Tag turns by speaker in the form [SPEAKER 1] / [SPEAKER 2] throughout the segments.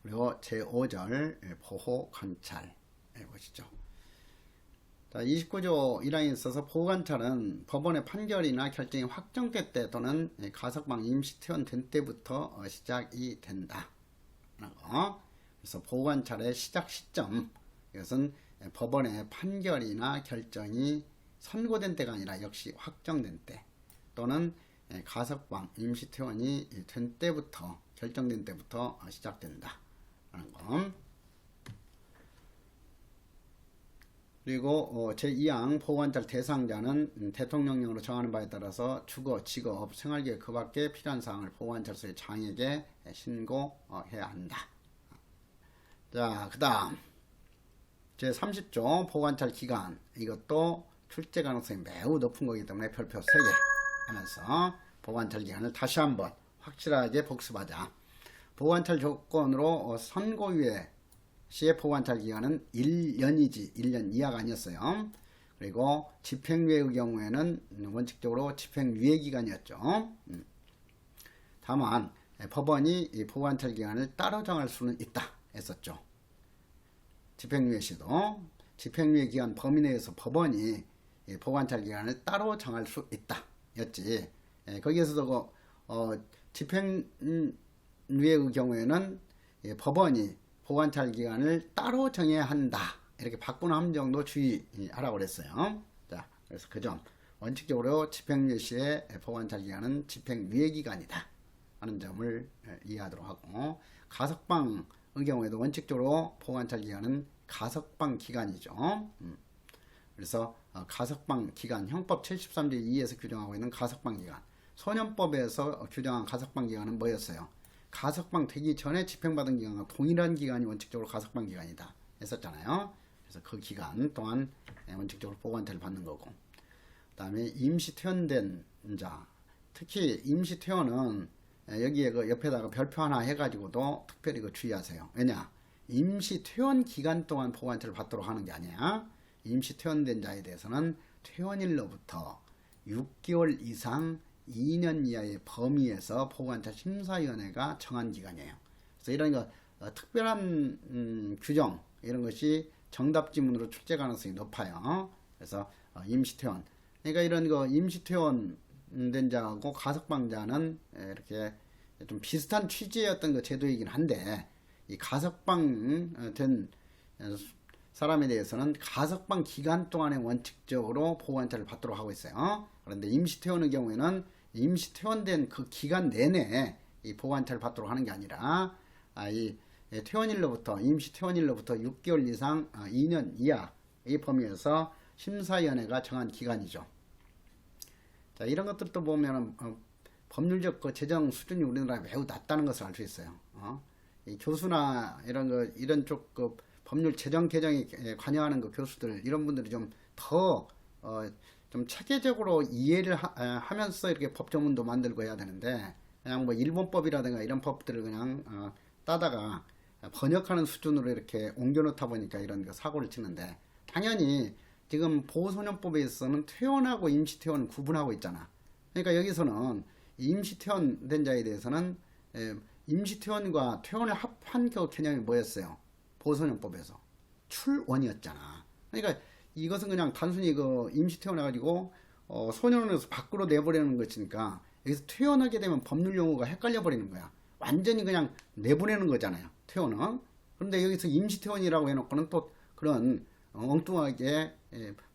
[SPEAKER 1] 그리고 제5절 보호 관찰 보시죠. 29조 1항에 있어서 보호관찰은 법원의 판결이나 결정이 확정될 때 또는 가석방 임시 퇴원된 때부터 시작이 된다. 그래서 보호관찰의 시작 시점, 이것은 법원의 판결이나 결정이 선고된 때가 아니라 역시 확정된 때 또는 가석방 임시 퇴원이 된 때부터, 결정된 때부터 시작된다 라는 것. 그리고 제2항 보호관찰 대상자는 대통령령으로 정하는 바에 따라서 주거, 직업, 생활기획 그 밖에 필요한 사항을 보호관찰소의 장에게 신고해야 한다. 자, 그 다음 제30조 보호관찰 기간, 이것도 출제 가능성이 매우 높은 거기 때문에 별표 3개 하면서 보호관찰 기간을 다시 한번 확실하게 복습하자. 보호관찰 조건으로 선고유예 시의 보호관찰 기간은 1년이지 1년 이하가 아니었어요. 그리고 집행유예의 경우에는 원칙적으로 집행유예 기간이었죠. 다만 법원이 이 보호관찰 기간을 따로 정할 수는 있다 했었죠. 집행유예 시도 집행유예 기간 범위 내에서 법원이 보호관찰 기간을 따로 정할 수 있다 였지. 거기에서도 집행유예의 경우에는 법원이 보호관찰 기간을 따로 정해야 한다 이렇게 바꾸는 함정도 주의하라고 그랬어요. 자, 그래서 그 점 원칙적으로 집행유예 시의 보호관찰 기간은 집행유예 기간이다 하는 점을 이해하도록 하고, 가석방의 경우에도 원칙적으로 보호관찰 기간은 가석방 기간이죠. 그래서 가석방 기간, 형법 73조 2에서 규정하고 있는 가석방 기간, 소년법에서 규정한 가석방 기간은 뭐였어요? 가석방 되기 전에 집행받은 기간과 동일한 기간이 원칙적으로 가석방 기간이다 했었잖아요. 그래서 그 기간 동안 원칙적으로 보호관찰을 받는 거고, 그 다음에 임시 퇴원된 자, 특히 임시 퇴원은 여기에 그 옆에다가 별표 하나 해가지고도 특별히 그 주의하세요. 왜냐? 임시 퇴원 기간 동안 보호관찰을 받도록 하는 게 아니야. 임시 퇴원된 자에 대해서는 퇴원일로부터 6개월 이상 2년 이하의 범위에서 보호관찰 심사위원회가 정한 기간이에요. 그래서 이런 거 특별한 규정 이런 것이 정답 지문으로 출제 가능성이 높아요. 그래서 임시퇴원, 그러니까 이런 거 임시퇴원된 자하고 가석방자는 이렇게 좀 비슷한 취지였던 그 제도이긴 한데, 이 가석방 된 사람에 대해서는 가석방 기간 동안에 원칙적으로 보호관찰을 받도록 하고 있어요. 그런데 임시퇴원의 경우에는 임시퇴원된 그 기간 내내 이 보호관찰을 받도록 하는 게 아니라 이 퇴원일로부터, 임시퇴원일로부터 6개월 이상 2년 이하 이 범위에서 심사위원회가 정한 기간이죠. 자, 이런 것들도 보면 법률적 그 재정 수준이 우리나라에 매우 낮다는 것을 알 수 있어요. 이 교수나 이런 쪽 그 법률 재정 개정에 관여하는 그 교수들, 이런 분들이 좀 더 좀 체계적으로 이해를 하면서 이렇게 법조문도 만들고 해야 되는데, 그냥 뭐 일본법이라든가 이런 법들을 그냥 따다가 번역하는 수준으로 이렇게 옮겨놓다 보니까 이런 거 사고를 치는데, 당연히 지금 보호소년법에 있어서는 퇴원하고 임시퇴원을 구분하고 있잖아. 그러니까 여기서는 임시퇴원된 자에 대해서는 임시퇴원과 퇴원을 합한 그 개념이 뭐였어요? 보호소년법에서 출원이었잖아. 그러니까 이것은 그냥 단순히 그 임시퇴원해가지고 소년원에서 밖으로 내보내는 것이니까 여기서 퇴원하게 되면 법률 용어가 헷갈려 버리는 거야. 완전히 그냥 내보내는 거잖아요, 퇴원은. 그런데 여기서 임시퇴원이라고 해놓고는 또 그런 엉뚱하게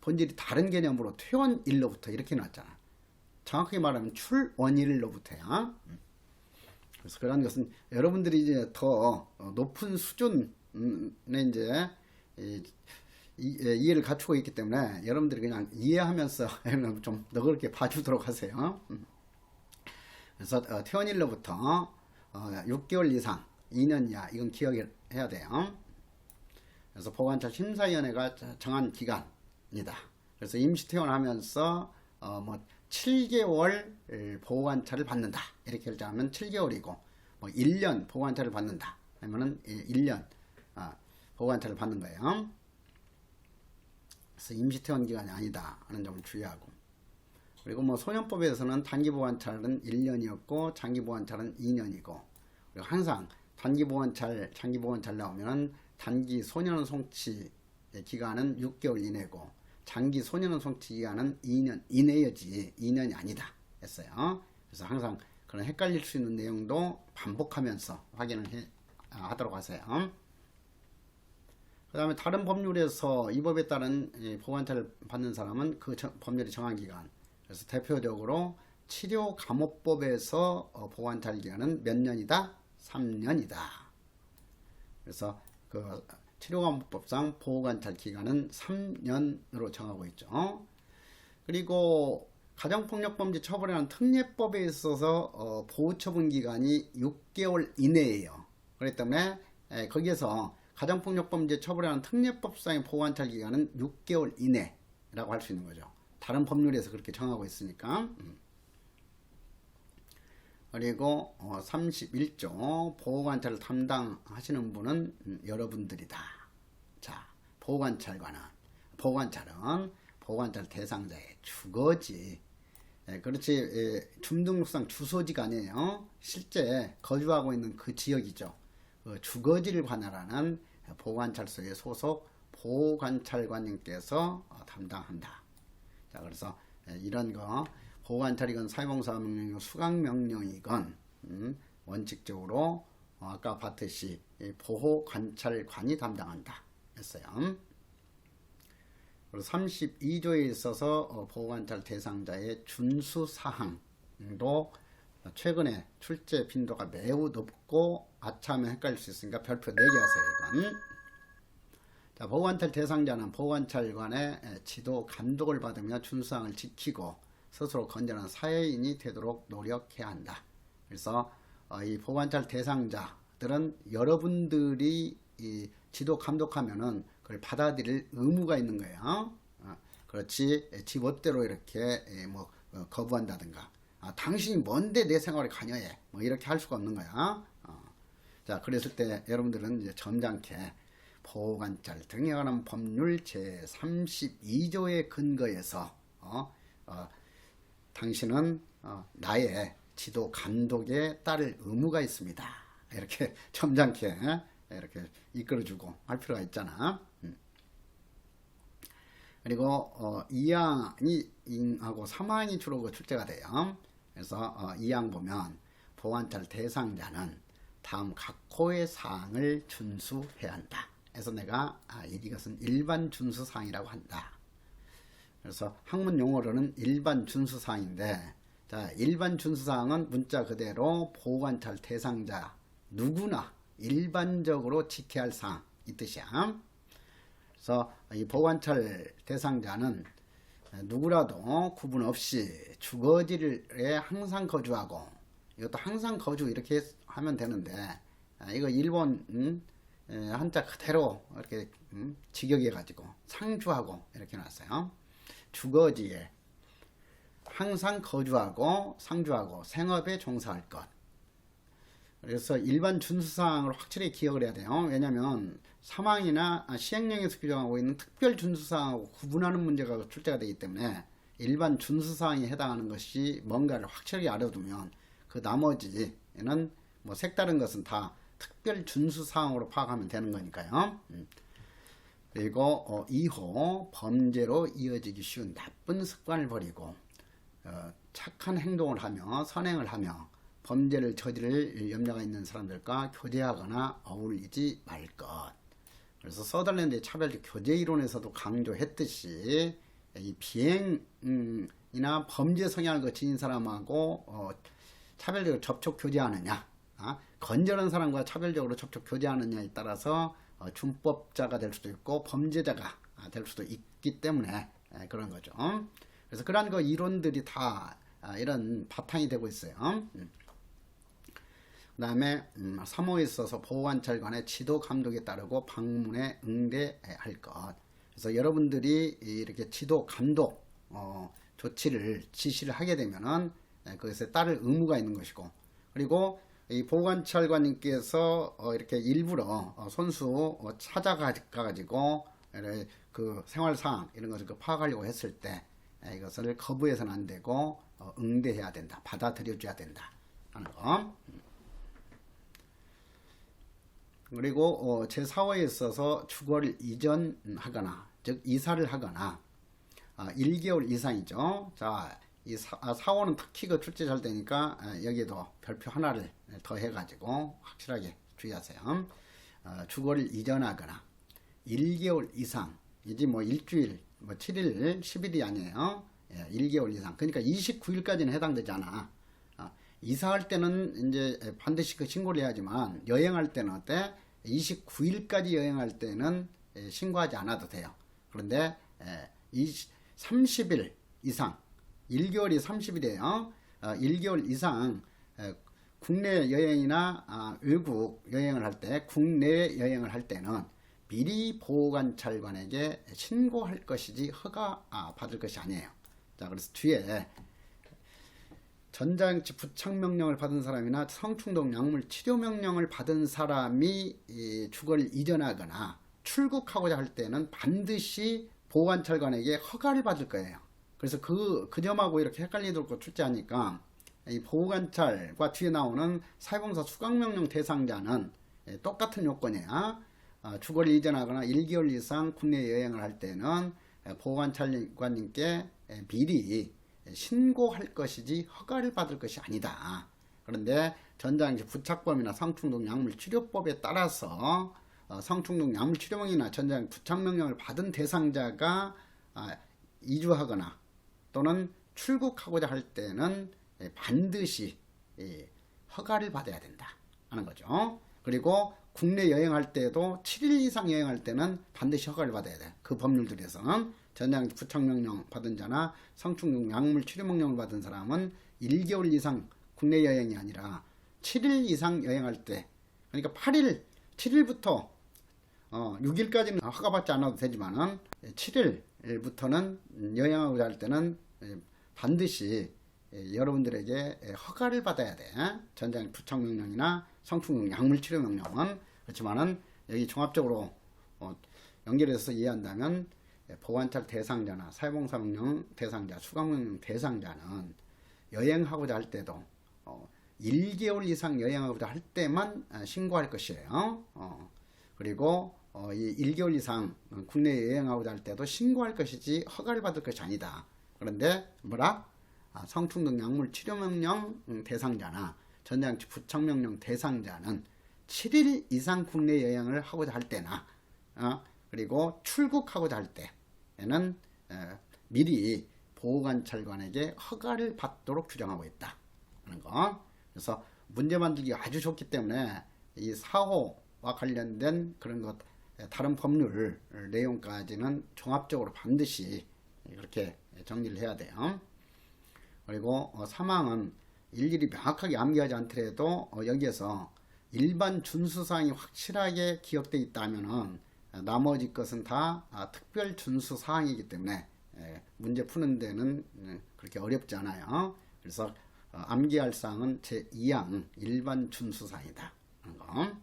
[SPEAKER 1] 본질이 다른 개념으로 퇴원일로부터 이렇게 놨잖아. 정확하게 말하면 출원일로부터야. 그래서 그런 것은 여러분들이 이제 더 높은 수준에 이제 이해를 갖추고 있기 때문에 여러분들이 그냥 이해하면서 좀 너그럽게 봐주도록 하세요. 그래서 퇴원일로부터 6개월 이상 2년 이하, 이건 기억해야 돼요. 그래서 보호관찰 심사위원회가 정한 기간이다. 그래서 임시퇴원하면서 뭐 7개월 보호관찰을 받는다 이렇게 결정하면 7개월이고, 뭐 1년 보호관찰을 받는다 하면은 1년 보호관찰을 받는 거예요. 그래서 임시퇴원 기간이 아니다 하는 점을 주의하고, 그리고 뭐 소년법에서는 단기 보호관찰은 1년이었고 장기 보호관찰은 2년이고, 그리고 항상 단기 보관찰, 장기 보관찰 나오면 단기 소년 송치 기간은 6개월 이내고 장기 소년 송치 기간은 2년 이내여지 2년이 아니다 했어요. 그래서 항상 그런 헷갈릴 수 있는 내용도 반복하면서 확인을 하도록 하세요. 그 다음에 다른 법률에서 이 법에 따른 보관찰을 받는 사람은 그 법률이 정한 기간, 그래서 대표적으로 치료감호법에서 보관찰 기간은 몇 년이다? 3년이다. 그래서 그 치료감호법상 보관찰 기간은 3년으로 정하고 있죠. 그리고 가정폭력범죄 처벌이라는 특례법에 있어서 보호처분 기간이 6개월 이내예요. 그렇기 때문에 거기에서 가정폭력범죄 처벌이라는 특례법상의 보관찰 기간은 6개월 이내라고 할 수 있는 거죠. 다른 법률에서 그렇게 정하고 있으니까. 그리고 31조 보호관찰을 담당하시는 분은 여러분들이다. 자, 보호관찰은 보호관찰 대상자의 주거지. 그렇지, 주민등록상 주소지가 아니에요. 실제 거주하고 있는 그 지역이죠. 그 주거지를 관할하는 보호관찰소의 소속 보호관찰관님께서 담당한다. 자, 그래서 이런 거 보호관찰이건 사회봉사명령이건 수강명령이건 원칙적으로 아까 봤듯이 보호관찰관이 담당한다 했어요. 그리고 32조에 있어서 보호관찰 대상자의 준수사항도 최근에 출제 빈도가 매우 높고 아차하면 헷갈릴 수 있으니까 별표 4개 하세요. 이건. 자, 보호관찰 대상자는 보호관찰관의 지도 감독을 받으며 준수사항을 지키고 스스로 건전한 사회인이 되도록 노력해야 한다. 그래서 이 보호관찰 대상자들은 여러분들이 이 지도 감독하면은 그걸 받아들일 의무가 있는 거예요. 그렇지, 지 멋대로 이렇게 뭐 거부한다든가, 당신이 뭔데 내 생활에 관여해, 뭐 이렇게 할 수가 없는 거야. 자, 그랬을 때 여러분들은 이제 점잖게 보호관찰 등에 관한 법률 제32조의 근거에서 당신은 나의 지도 감독에 따를 의무가 있습니다. 이렇게 점잖게 이렇게 이끌어주고 할 필요가 있잖아. 그리고 2항하고 3항이 주로 출제가 돼요. 그래서 2항 보면 보호관찰 대상자는 다음 각호의 사항을 준수해야 한다. 그래서 내가 이것은 일반 준수사항이라고 한다. 그래서 학문 용어로는 일반 준수사항인데, 자, 일반 준수사항은 문자 그대로 보호관찰 대상자 누구나 일반적으로 지켜야 할 사항 이 뜻이야. 그래서 이 보호관찰 대상자는 누구라도 구분 없이 주거지에 항상 거주하고, 이것도 항상 거주 이렇게 하면 되는데 이거 일본 한자 그대로 이렇게 직역해 가지고 상주하고 이렇게 놨어요. 주거지에 항상 거주하고 상주하고 생업에 종사할 것. 그래서 일반 준수사항을 확실히 기억을 해야 돼요. 왜냐하면 사망이나 시행령에서 규정하고 있는 특별 준수사항하고 구분하는 문제가 출제가 되기 때문에 일반 준수사항에 해당하는 것이 뭔가를 확실히 알아두면 그 나머지는 뭐 색다른 것은 다 특별 준수사항으로 파악하면 되는 거니까요. 그리고 2호 범죄로 이어지기 쉬운 나쁜 습관을 버리고 착한 행동을 하며 선행을 하며 범죄를 저지를 염려가 있는 사람들과 교제하거나 어울리지 말 것. 그래서 서덜랜드의 차별적 교제 이론에서도 강조했듯이 이 비행이나 범죄 성향을 지닌 사람하고 차별적으로 접촉 교제하느냐, 건전한 사람과 차별적으로 접촉 교제하느냐에 따라서 준법자가 될 수도 있고 범죄자가 될 수도 있기 때문에 그런 거죠. 그래서 그러한 그 이론들이 다 이런 바탕이 되고 있어요. 그 다음에 3호에 있어서 보호관찰관의 지도 감독에 따르고 방문에 응대할 것. 그래서 여러분들이 이렇게 지도 감독 조치를 지시를 하게 되면은 그것에 따를 의무가 있는 것이고, 그리고 이 보호관찰관님께서 이렇게 일부러 손수 찾아가가지고 그 생활사항 이런 것을 파악하려고 했을 때 이것을 거부해서는 안 되고 응대해야 된다, 받아들여줘야 된다 하는 거. 그리고 제4호에 있어서 주거를 이전하거나 즉 이사를 하거나 1개월 이상이죠. 자, 이 4호는 특히 그 출제 잘 되니까 여기에도 별표 하나를 더 해가지고 확실하게 주의하세요. 주거를 이전하거나 1개월 이상, 이제 뭐 일주일, 뭐 7일, 10일이 아니에요. 1개월 이상. 그러니까 29일까지는 해당되잖아. 이사할 때는 이제 반드시 그 신고를 해야지만 여행할 때는 어때? 29일까지 여행할 때는 신고하지 않아도 돼요. 그런데 30일 이상, 1개월이 30일이에요. 1개월 이상 국내 여행이나 외국 여행을 할 때, 국내 여행을 할 때는 미리 보호관찰관에게 신고할 것이지 허가 받을 것이 아니에요. 자, 그래서 뒤에 전자장치 부착 명령을 받은 사람이나 성충동 약물 치료 명령을 받은 사람이 주거를 이전하거나 출국하고자 할 때는 반드시 보호관찰관에게 허가를 받을 거예요. 그래서 그 점하고 이렇게 헷갈리도록 출제하니까 이 보호관찰과 뒤에 나오는 사회봉사 수강명령 대상자는 똑같은 요건이야. 주거를 이전하거나 1개월 이상 국내 여행을 할 때는 보호관찰관님께 미리 신고할 것이지 허가를 받을 것이 아니다. 그런데 전자장치 부착범이나 성충동 약물치료법에 따라서 성충동 약물치료명이나 전자장치 부착명령을 받은 대상자가 이주하거나 또는 출국하고자 할 때는 반드시 허가를 받아야 된다 하는 거죠. 그리고 국내 여행할 때도 7일 이상 여행할 때는 반드시 허가를 받아야 돼. 그 법률들에서는 전자장치 부착명령 받은 자나 성충동 약물 치료명령을 받은 사람은 1개월 이상 국내 여행이 아니라 7일 이상 여행할 때, 그러니까 7일부터 6일까지는 허가받지 않아도 되지만은 7일부터는 여행하고자 할 때는 반드시 여러분들에게 허가를 받아야 돼. 전자장치 부착명령이나 성충동 약물 치료명령은. 그렇지만은 여기 종합적으로 연결해서 이해한다면 보호관찰 대상자나 사회봉사명령 대상자, 수강명령 대상자는 여행하고자 할 때도 1개월 이상 여행하고자 할 때만 신고할 것이에요. 그리고 이 1개월 이상 국내 여행하고자 할 때도 신고할 것이지 허가를 받을 것이 아니다. 그런데 뭐라? 성충동 약물 치료명령 대상자나 전자장치 부착명령 대상자는 7일 이상 국내 여행을 하고자 할 때나 그리고 출국하고자 할 때에는 미리 보호관찰관에게 허가를 받도록 규정하고 있다 하는 거. 그래서 문제 만들기가 아주 좋기 때문에 이 4호와 관련된 그런 것 다른 법률 내용까지는 종합적으로 반드시 그렇게 정리를 해야 돼요. 그리고 사망은 일일이 명확하게 암기하지 않더라도 여기에서 일반 준수사항이 확실하게 기억되어 있다면은 나머지 것은 다 특별 준수사항이기 때문에 문제 푸는 데는 그렇게 어렵지 않아요. 그래서 암기할 사항은 제2항 일반 준수사항이다 하는 거.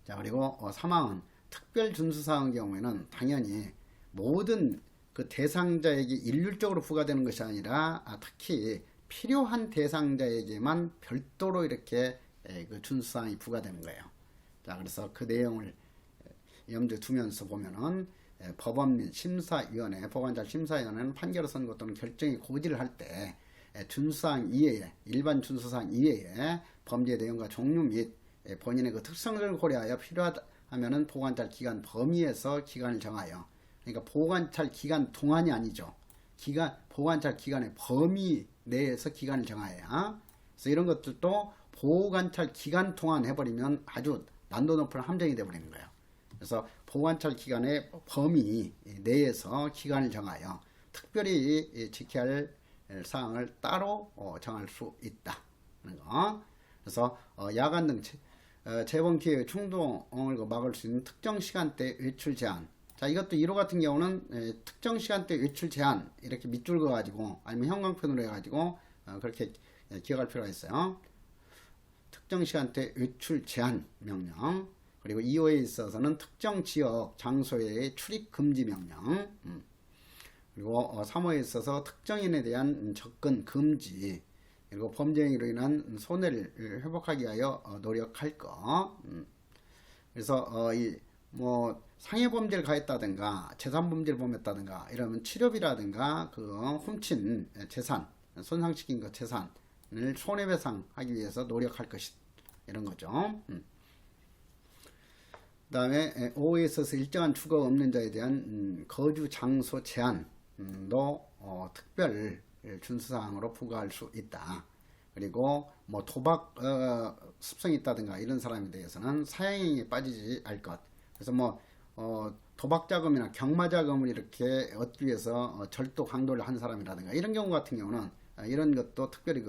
[SPEAKER 1] 자, 그리고 사망은 특별 준수사항의 경우에는 당연히 모든 그 대상자에게 일률적으로 부과되는 것이 아니라 특히 필요한 대상자에게만 별도로 이렇게 그 준수사항이 부과되는 거예요. 자, 그래서 그 내용을 염두에 두면서 보면은 법원 및 심사위원회, 보호관찰 심사위원회는 판결을 선고 또는 결정이 고지를 할 때 준수사항 이외에, 일반 준수사항 이외에 범죄 내용과 종류 및 본인의 그 특성을 고려하여 필요하면은 보호관찰 기간 범위에서 기간을 정하여, 그러니까 보호관찰 기간 동안이 아니죠. 보호관찰 기간의 범위 내에서 기간을 정하여야. 그래서 이런 것들도 보호관찰 기간 동안 해버리면 아주 난도 높은 함정이 되어버리는 거예요. 그래서 보호관찰 기간의 범위 내에서 기간을 정하여 특별히 지켜야 할 사항을 따로 정할 수 있다 하는 거. 그래서 야간 등 재범 기회의 충동을 막을 수 있는 특정 시간대 외출 제한. 자, 이것도 1호 같은 경우는 특정 시간대 외출 제한 이렇게 밑줄 그어가지고 아니면 형광펜으로 해가지고 그렇게 기억할 필요가 있어요. 특정 시간대 외출 제한 명령. 그리고 2호에 있어서는 특정 지역 장소의 출입 금지 명령. 그리고 3호에 있어서 특정인에 대한 접근 금지. 그리고 범죄행위로 인한 손해를 회복하기 위하여 노력할 거. 그래서 뭐 상해범죄를 가했다든가 재산범죄를 범했다든가 이러면 치료비라든가 그 훔친 재산, 손상시킨 그 재산을 손해배상하기 위해서 노력할 것이 이런 거죠. 그 다음에 5호에 있어서 일정한 주거가 없는 자에 대한 거주 장소 제한도 특별 준수사항으로 부과할 수 있다. 그리고 뭐 도박 습성이 있다든가 이런 사람에 대해서는 사형에 빠지지 않을 것. 그래서 뭐 도박 자금이나 경마 자금을 이렇게 얻기 위해서 절도 강도를 한 사람이라든가 이런 경우 같은 경우는 이런 것도 특별히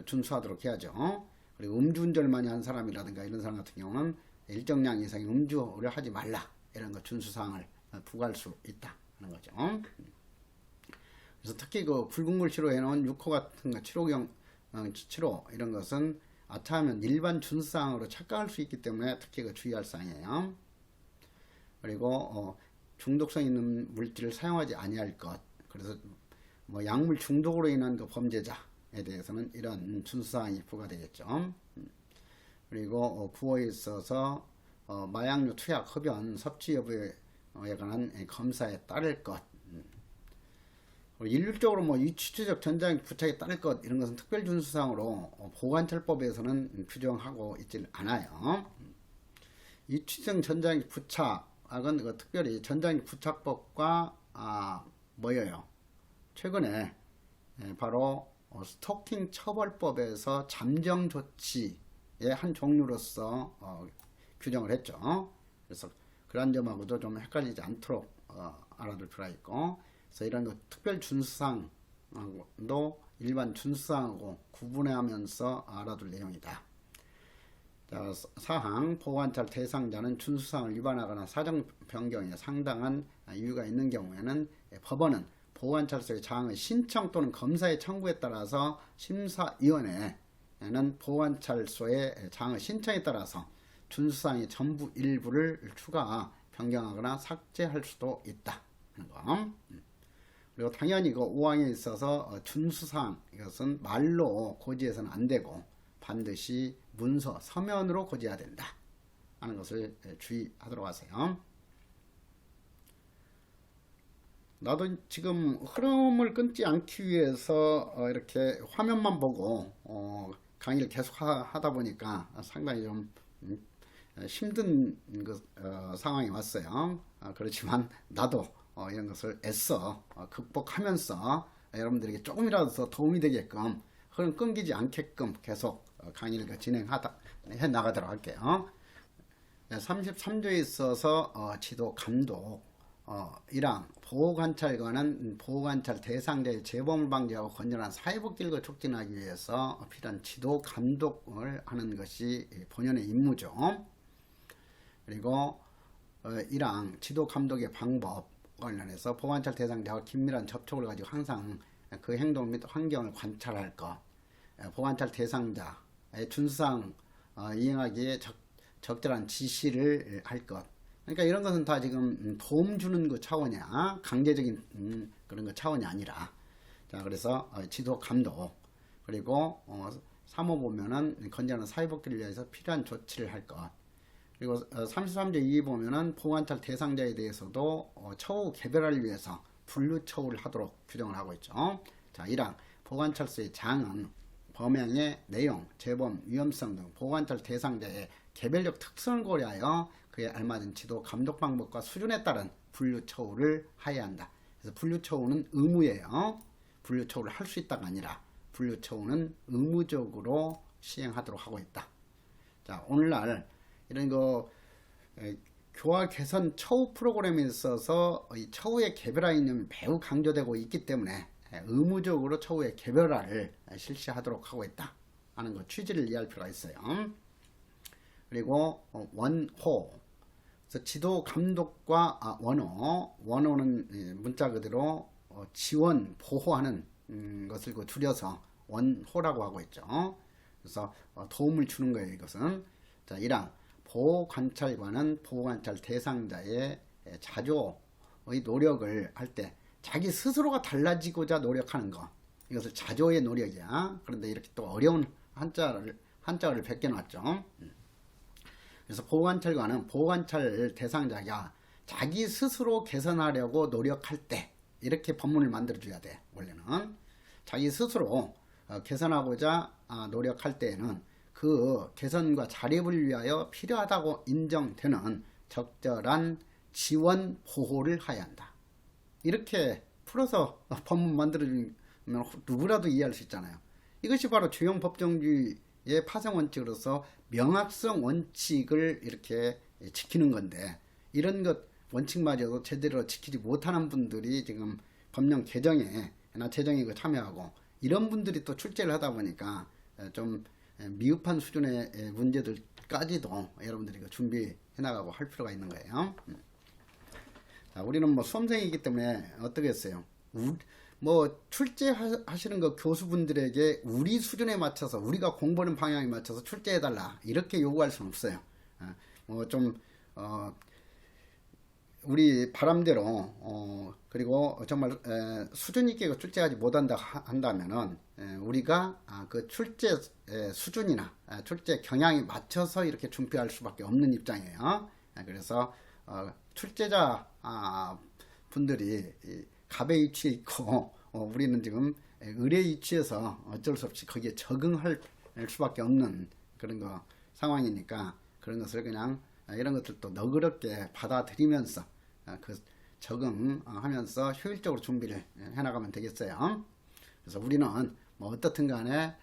[SPEAKER 1] 준수하도록 해야죠. 그리고 음주운전을 많이 한 사람이라든가 이런 사람 같은 경우는 일정량 이상의 음주를 하지 말라 이런 거 준수사항을 부과할 수 있다 하는 거죠. 그래서 특히 그 붉은물 치료에는 6호 같은 거 치료 이런 것은 아차하면 일반 준수사항으로 착각할 수 있기 때문에 특히 주의할 사항이에요. 그리고 중독성 있는 물질을 사용하지 아니할 것. 그래서 뭐 약물 중독으로 인한 그 범죄자에 대해서는 이런 준수사항이 부과되겠죠. 그리고 9호에 있어서 마약류 투약 흡연 섭취 여부에 관한 검사에 따를 것. 일률적으로 뭐 유추적 전자기기 부착에 따를 것 이런 것은 특별 준수사항으로 보관처법에서는 규정하고 있질 않아요. 유추적 전자기기 부착은 특별히 전자기기 부착법과 뭐예요? 최근에 바로 스토킹 처벌법에서 잠정 조치의 한 종류로서 규정을 했죠. 그래서 그런 점하고도 좀 헷갈리지 않도록 알아둘 필요가 있고, 그래서 이런 특별 준수사항도 일반 준수사항하고 구분하면서 알아둘 내용이다. 자, 사항 보호관찰 대상자는 준수사항을 위반하거나 사정 변경에 상당한 이유가 있는 경우에는 법원은 보호관찰소의 장의 신청 또는 검사의 청구에 따라서 심사위원회는 보호관찰소의 장의 신청에 따라서 준수사항의 전부 일부를 추가 변경하거나 삭제할 수도 있다 하는 거. 그리고 당연히 5항에 있어서 준수사항 이것은 말로 고지해서는 안 되고 반드시 문서 서면으로 고지해야 된다 하는 것을 주의하도록 하세요. 나도 지금 흐름을 끊지 않기 위해서 이렇게 화면만 보고 강의를 계속 하다 보니까 상당히 좀 힘든 상황이 왔어요. 그렇지만 나도 이런 것을 애써 극복하면서 여러분들에게 조금이라도 더 도움이 되게끔 흐름 끊기지 않게끔 계속 강의를 진행해 나가도록 할게요. 33조에 있어서 지도 감독 1항 보호관찰관은 보호관찰 대상자의 재범을 방지하고 건전한 사회복지를 촉진하기 위해서 필요한 지도 감독을 하는 것이 본연의 임무죠. 그리고 1항 지도 감독의 방법 관련해서 보호관찰 대상자와 긴밀한 접촉을 가지고 항상 그 행동 및 환경을 관찰할 것, 보호관찰 대상자의 준수사항 이행하기에 적절한 지시를 할 것. 그러니까 이런 것은 다 지금 도움 주는 그 차원이야. 강제적인 그런 거 차원이 아니라. 자, 그래서 지도 감독. 그리고 3호 보면은 건전한 사회복지를 위해서 필요한 조치를 할 것. 그리고 33조 2에 보면은 보호관찰 대상자에 대해서도 처우 개별화를 위해서 분류 처우를 하도록 규정을 하고 있죠. 자, 1항 보호관찰소의 장은 범행의 내용, 재범, 위험성 등 보호관찰 대상자의 개별적 특성을 고려하여 그에 알맞은 지도 감독 방법과 수준에 따른 분류 처우를 하여야 한다. 그래서 분류 처우는 의무예요. 분류 처우를 할 수 있다가 아니라 분류 처우는 의무적으로 시행하도록 하고 있다. 자, 오늘날 이런 교화 개선 처우 프로그램에 있어서 이 처우의 개별화 이념이 매우 강조되고 있기 때문에 의무적으로 처우의 개별화를 실시하도록 하고 있다 하는 것 취지를 이해할 필요가 있어요. 그리고 원호, 그래서 지도 감독과 원호는 문자 그대로 지원 보호하는 것을 줄여서 원호라고 하고 있죠. 그래서 도움을 주는 거예요. 이것은 자, 1항 보호관찰관은 보호관찰 대상자의 자조의 노력을 할 때 자기 스스로가 달라지고자 노력하는 것, 이것을 자조의 노력이야. 그런데 이렇게 또 어려운 한자를 베껴놨죠. 그래서 보호관찰관은 보호관찰 대상자가 자기 스스로 개선하려고 노력할 때 이렇게 법문을 만들어줘야 돼. 원래는 자기 스스로 개선하고자 노력할 때에는 그 개선과 자립을 위하여 필요하다고 인정되는 적절한 지원 보호를 해야 한다. 이렇게 풀어서 법문 만들어주면 누구라도 이해할 수 있잖아요. 이것이 바로 주형 법정주의의 파생 원칙으로서 명확성 원칙을 이렇게 지키는 건데, 이런 것 원칙마저도 제대로 지키지 못하는 분들이 지금 법령 개정에나 제정에 참여하고, 이런 분들이 또 출제를 하다 보니까 좀 미흡한 수준의 문제들까지도 여러분들이 준비해 나가고 할 필요가 있는 거예요. 자, 우리는 뭐 수험생이기 때문에 어떻게 했어요? 뭐 출제하시는 그 교수분들에게 우리 수준에 맞춰서, 우리가 공부하는 방향에 맞춰서 출제해달라 이렇게 요구할 수는 없어요. 뭐 좀 우리 바람대로 그리고 정말 수준 있게 출제하지 못한다 한다면은 우리가 그 출제 수준이나 출제 경향에 맞춰서 이렇게 준비할 수밖에 없는 입장이에요. 그래서 출제자 분들이 갑의 위치에 있고 우리는 지금 을의 위치에서 어쩔 수 없이 거기에 적응할 수밖에 없는 그런 상황이니까, 그런 것을 그냥 이런 것들도 너그럽게 받아들이면서 그 적응하면서 효율적으로 준비를 해나가면 되겠어요. 그래서 우리는 뭐 어떻든 간에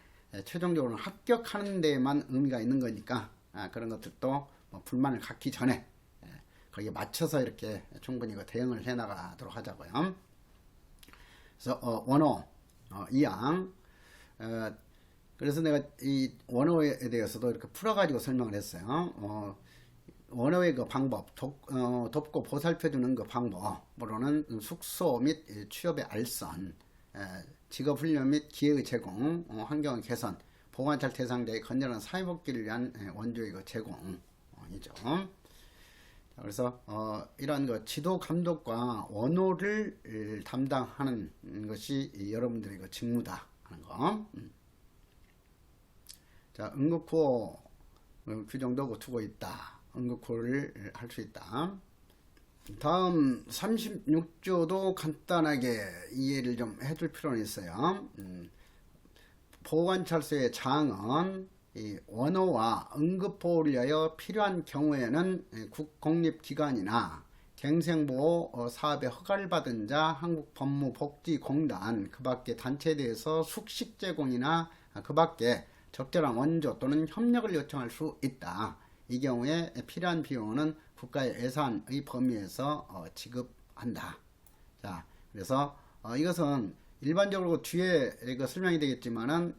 [SPEAKER 1] 최종적으로 합격하는 데에만 의미가 있는 거니까 그런 것들도 뭐 불만을 갖기 전에 거기에 맞춰서 이렇게 충분히 대응을 해나가도록 하자고요. 그래서 원어 2항, 그래서 내가 이 원어에 대해서도 이렇게 풀어가지고 설명을 했어요. 원어의 그 방법, 돕고 보살펴주는 그 방법으로는 숙소 및 취업의 알선, 직업훈련 및 기회의 제공, 환경의 개선, 보호관찰 대상자의 건전한 사회복귀를 위한 원조의 그 제공이죠. 그래서 이러한 그 지도 감독과 원호를 담당하는 것이 여러분들의 그 직무다 하는 거. 자, 응급구호 규정도 두고 있다. 응급구호를 할 수 있다. 다음 36조도 간단하게 이해를 좀 해줄 필요는 있어요. 보호관찰소의 장은 이 원호와 응급보호를 위하여 필요한 경우에는 국공립기관이나 갱생보호 사업에 허가를 받은 자, 한국법무복지공단 그 밖의 단체에 대해서 숙식 제공이나 그 밖에 적절한 원조 또는 협력을 요청할 수 있다. 이 경우에 필요한 비용은 국가의 예산의 범위에서 지급한다. 자, 그래서 이것은 일반적으로 뒤에 설명이 되겠지만은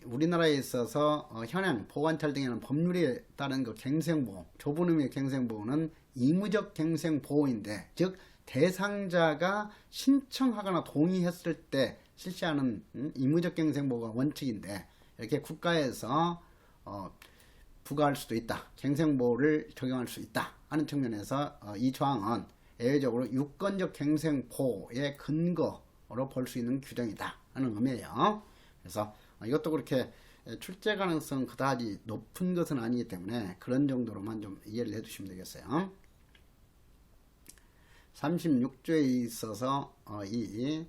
[SPEAKER 1] 우리나라에 있어서 현행 보호관찰 등에는 법률에 따른 그 갱생보호, 좁은 의미의 갱생보호는 의무적 갱생보호인데, 즉 대상자가 신청하거나 동의했을 때 실시하는 의무적 갱생보호가 원칙인데, 이렇게 국가에서 부과할 수도 있다, 갱생보호를 적용할 수 있다 하는 측면에서 이 조항은 예외적으로 유권적 갱생보호의 근거로 볼 수 있는 규정이다 하는 의미예요. 그래서 이것도 그렇게 출제 가능성 그다지 높은 것은 아니기 때문에 그런 정도로만 좀 이해를 해두시면 되겠어요. 36조에 있어서 이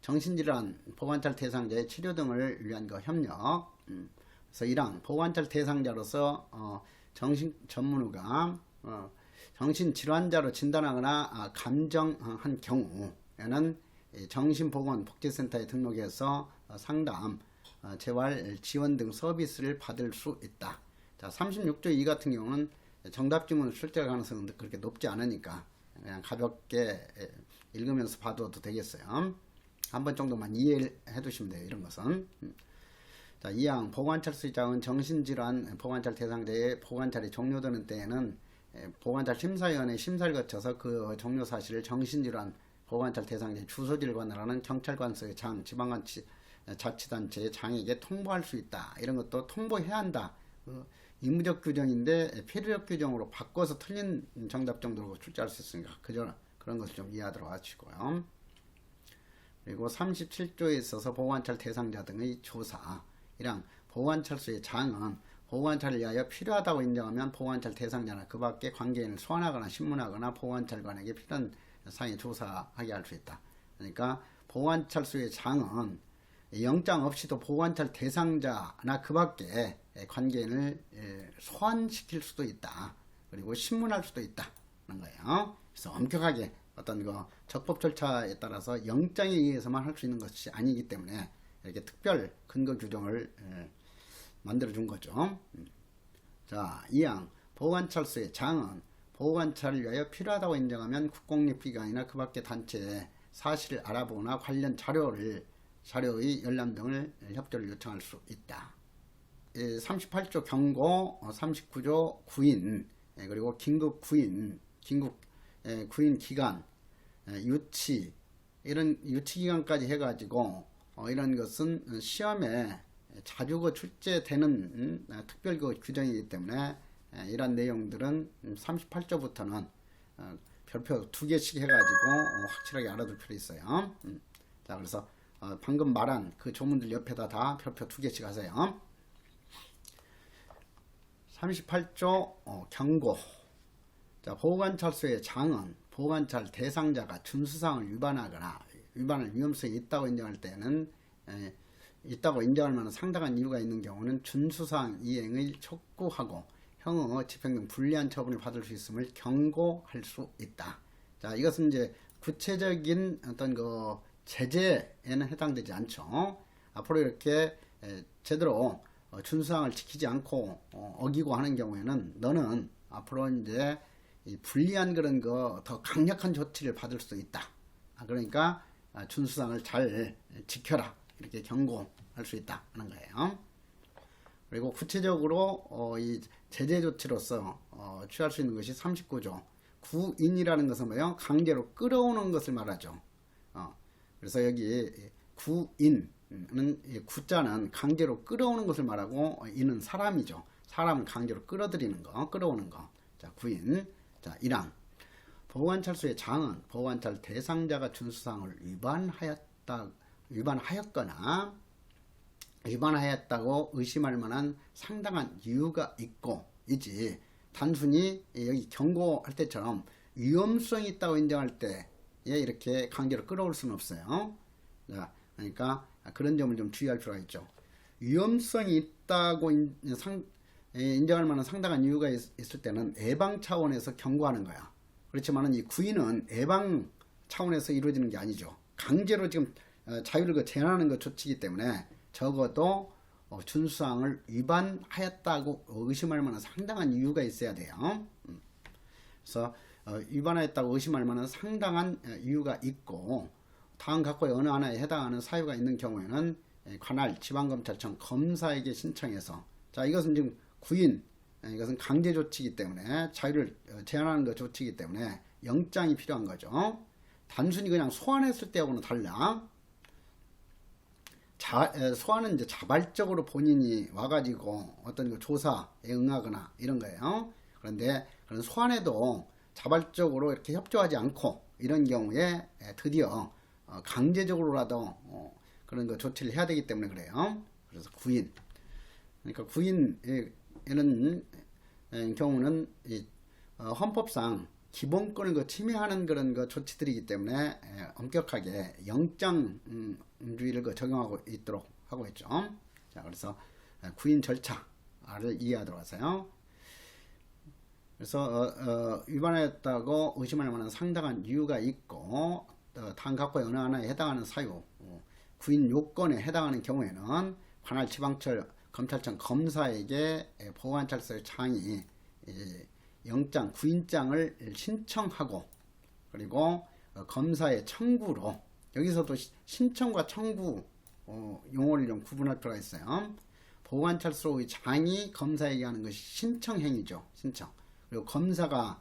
[SPEAKER 1] 정신질환 보호관찰 대상자의 치료 등을 위한 그 협력, 그래서 1항 보호관찰 대상자로서 정신 전문의가 정신질환자로 진단하거나 감정한 경우에는 정신보건복지센터에 등록해서 상담, 재활 지원 등 서비스를 받을 수 있다. 자, 36조 2 같은 경우는 정답지문을 출제할 가능성은 그렇게 높지 않으니까 그냥 가볍게 읽으면서 봐도 되겠어요. 한 번 정도만 이해해 두시면 돼요. 이런 것은. 자, 2항 보호관찰소의 장은 정신질환 보호관찰 대상자의 보호관찰이 종료되는 때에는 보호관찰 심사위원회 심사를 거쳐서 그 종료 사실을 정신질환 보호관찰 대상자의 주소지를 관할하는 경찰관서의 장, 지방자치단체의 장에게 통보할 수 있다. 이런 것도 통보해야 한다. 의무적 규정인데 필요적 규정으로 바꿔서 틀린 정답 정도로 출제할 수 있으니까 그런 것을 좀 이해하도록 하시고요. 그리고 37조에 있어서 보호관찰 대상자 등의 조사, 이랑 보호관찰소의 장은 보호관찰을 위하여 필요하다고 인정하면 보호관찰 대상자나 그 밖의 관계인을 소환하거나 신문하거나 보호관찰관에게 필요한 사항에 조사하게 할 수 있다. 그러니까 보호관찰소의 장은 영장 없이도 보호관찰 대상자나 그 밖의 관계인을 소환시킬 수도 있다. 그리고 신문할 수도 있다는 거예요. 그래서 엄격하게 어떤 적법 절차에 따라서 영장에 의해서만 할 수 있는 것이 아니기 때문에 이렇게 특별 근거 규정을 만들어 준 거죠. 자, 2항 보호관찰소의 장은 보호관찰을 위하여 필요하다고 인정하면 국공립기관이나 그 밖의 단체에 사실을 알아보거나 관련 자료의 열람 등을 협조를 요청할 수 있다. 38조 경고, 39조 구인, 그리고 긴급 구인 기간, 유치, 이런 유치 기간까지 해가지고 이런 것은 시험에 자주 출제되는 특별 규정이기 때문에 이런 내용들은 38조부터는 별표 2개씩 해가지고 확실하게 알아둘 필요 있어요. 자, 그래서 방금 말한 그 조문들 옆에다 다 별표 2개씩 하세요. 38조 경고. 자, 보호관찰소의 장은 보호관찰 대상자가 준수사항을 위반할 위험성이 있다고 인정할 때는 있다고 인정할 만한 상당한 이유가 있는 경우는 준수사항 이행을 촉구하고 형의 집행 등 불리한 처분을 받을 수 있음을 경고할 수 있다. 자, 이것은 이제 구체적인 어떤 제재에는 해당되지 않죠. 앞으로 이렇게 제대로 준수사항을 지키지 않고 어기고 하는 경우에는 너는 앞으로 이제 이 불리한 그런 더 강력한 조치를 받을 수도 있다. 그러니까 준수사항을 잘 지켜라. 이렇게 경고할 수 있다 하는 거예요. 그리고 구체적으로 이 제재 조치로서 취할 수 있는 것이 39조 구인이라는 것은 뭐예요? 강제로 끌어오는 것을 말하죠. 그래서 여기 구인은 구자는 강제로 끌어오는 것을 말하고 인은 사람이죠. 사람을 강제로 끌어들이는 거, 끌어오는 거. 자, 구인. 자, 1항. 보호관찰소의 장은 보호관찰 대상자가 준수사항을 위반하였다고 의심할 만한 상당한 이유가 있지 단순히 여기 경고할 때처럼 위험성이 있다고 인정할 때에 이렇게 강제로 끌어올 수는 없어요. 자, 그러니까 그런 점을 좀 주의할 필요가 있죠. 위험성이 있다고 인정할 만한 상당한 이유가 있을 때는 예방 차원에서 경고하는 거야. 그렇지만은 이 구인은 예방 차원에서 이루어지는 게 아니죠. 강제로 지금 자유를 제한하는 것 조치이기 때문에 적어도 준수사항을 위반하였다고 의심할 만한 상당한 이유가 있어야 돼요. 그래서 위반하였다고 의심할 만한 상당한 이유가 있고 다음 각호의 어느 하나에 해당하는 사유가 있는 경우에는 관할 지방검찰청 검사에게 신청해서 자, 이것은 지금 구인, 이것은 강제 조치이기 때문에 자유를 제한하는 것 조치이기 때문에 영장이 필요한 거죠. 단순히 그냥 소환했을 때하고는 달라. 소환은 이제 자발적으로 본인이 와가지고 어떤 조사에 응하거나 이런 거예요. 그런데 그런 소환에도 자발적으로 이렇게 협조하지 않고 이런 경우에 드디어 강제적으로라도 그런 조치를 해야 되기 때문에 그래요. 그래서 구인. 그러니까 구인에는 경우는 헌법상 기본권을 침해하는 그런 조치들이기 때문에 엄격하게 영장주의를 적용하고 있도록 하고 있죠. 자, 그래서 구인 절차를 이해하도록 하세요. 그래서 위반하였다고 의심할 만한 상당한 이유가 있고 다음 각호의 어느 하나에 해당하는 사유, 구인 요건에 해당하는 경우에는 관할 지방검찰청 검사에게 보호관찰소의 장이 영장, 구인장을 신청하고 그리고 검사의 청구로 여기서도 신청과 청구 용어를 좀 구분할 필요가 있어요. 보호관찰소의 장이 검사에게 하는 것이 신청행위죠. 신청. 그리고 검사가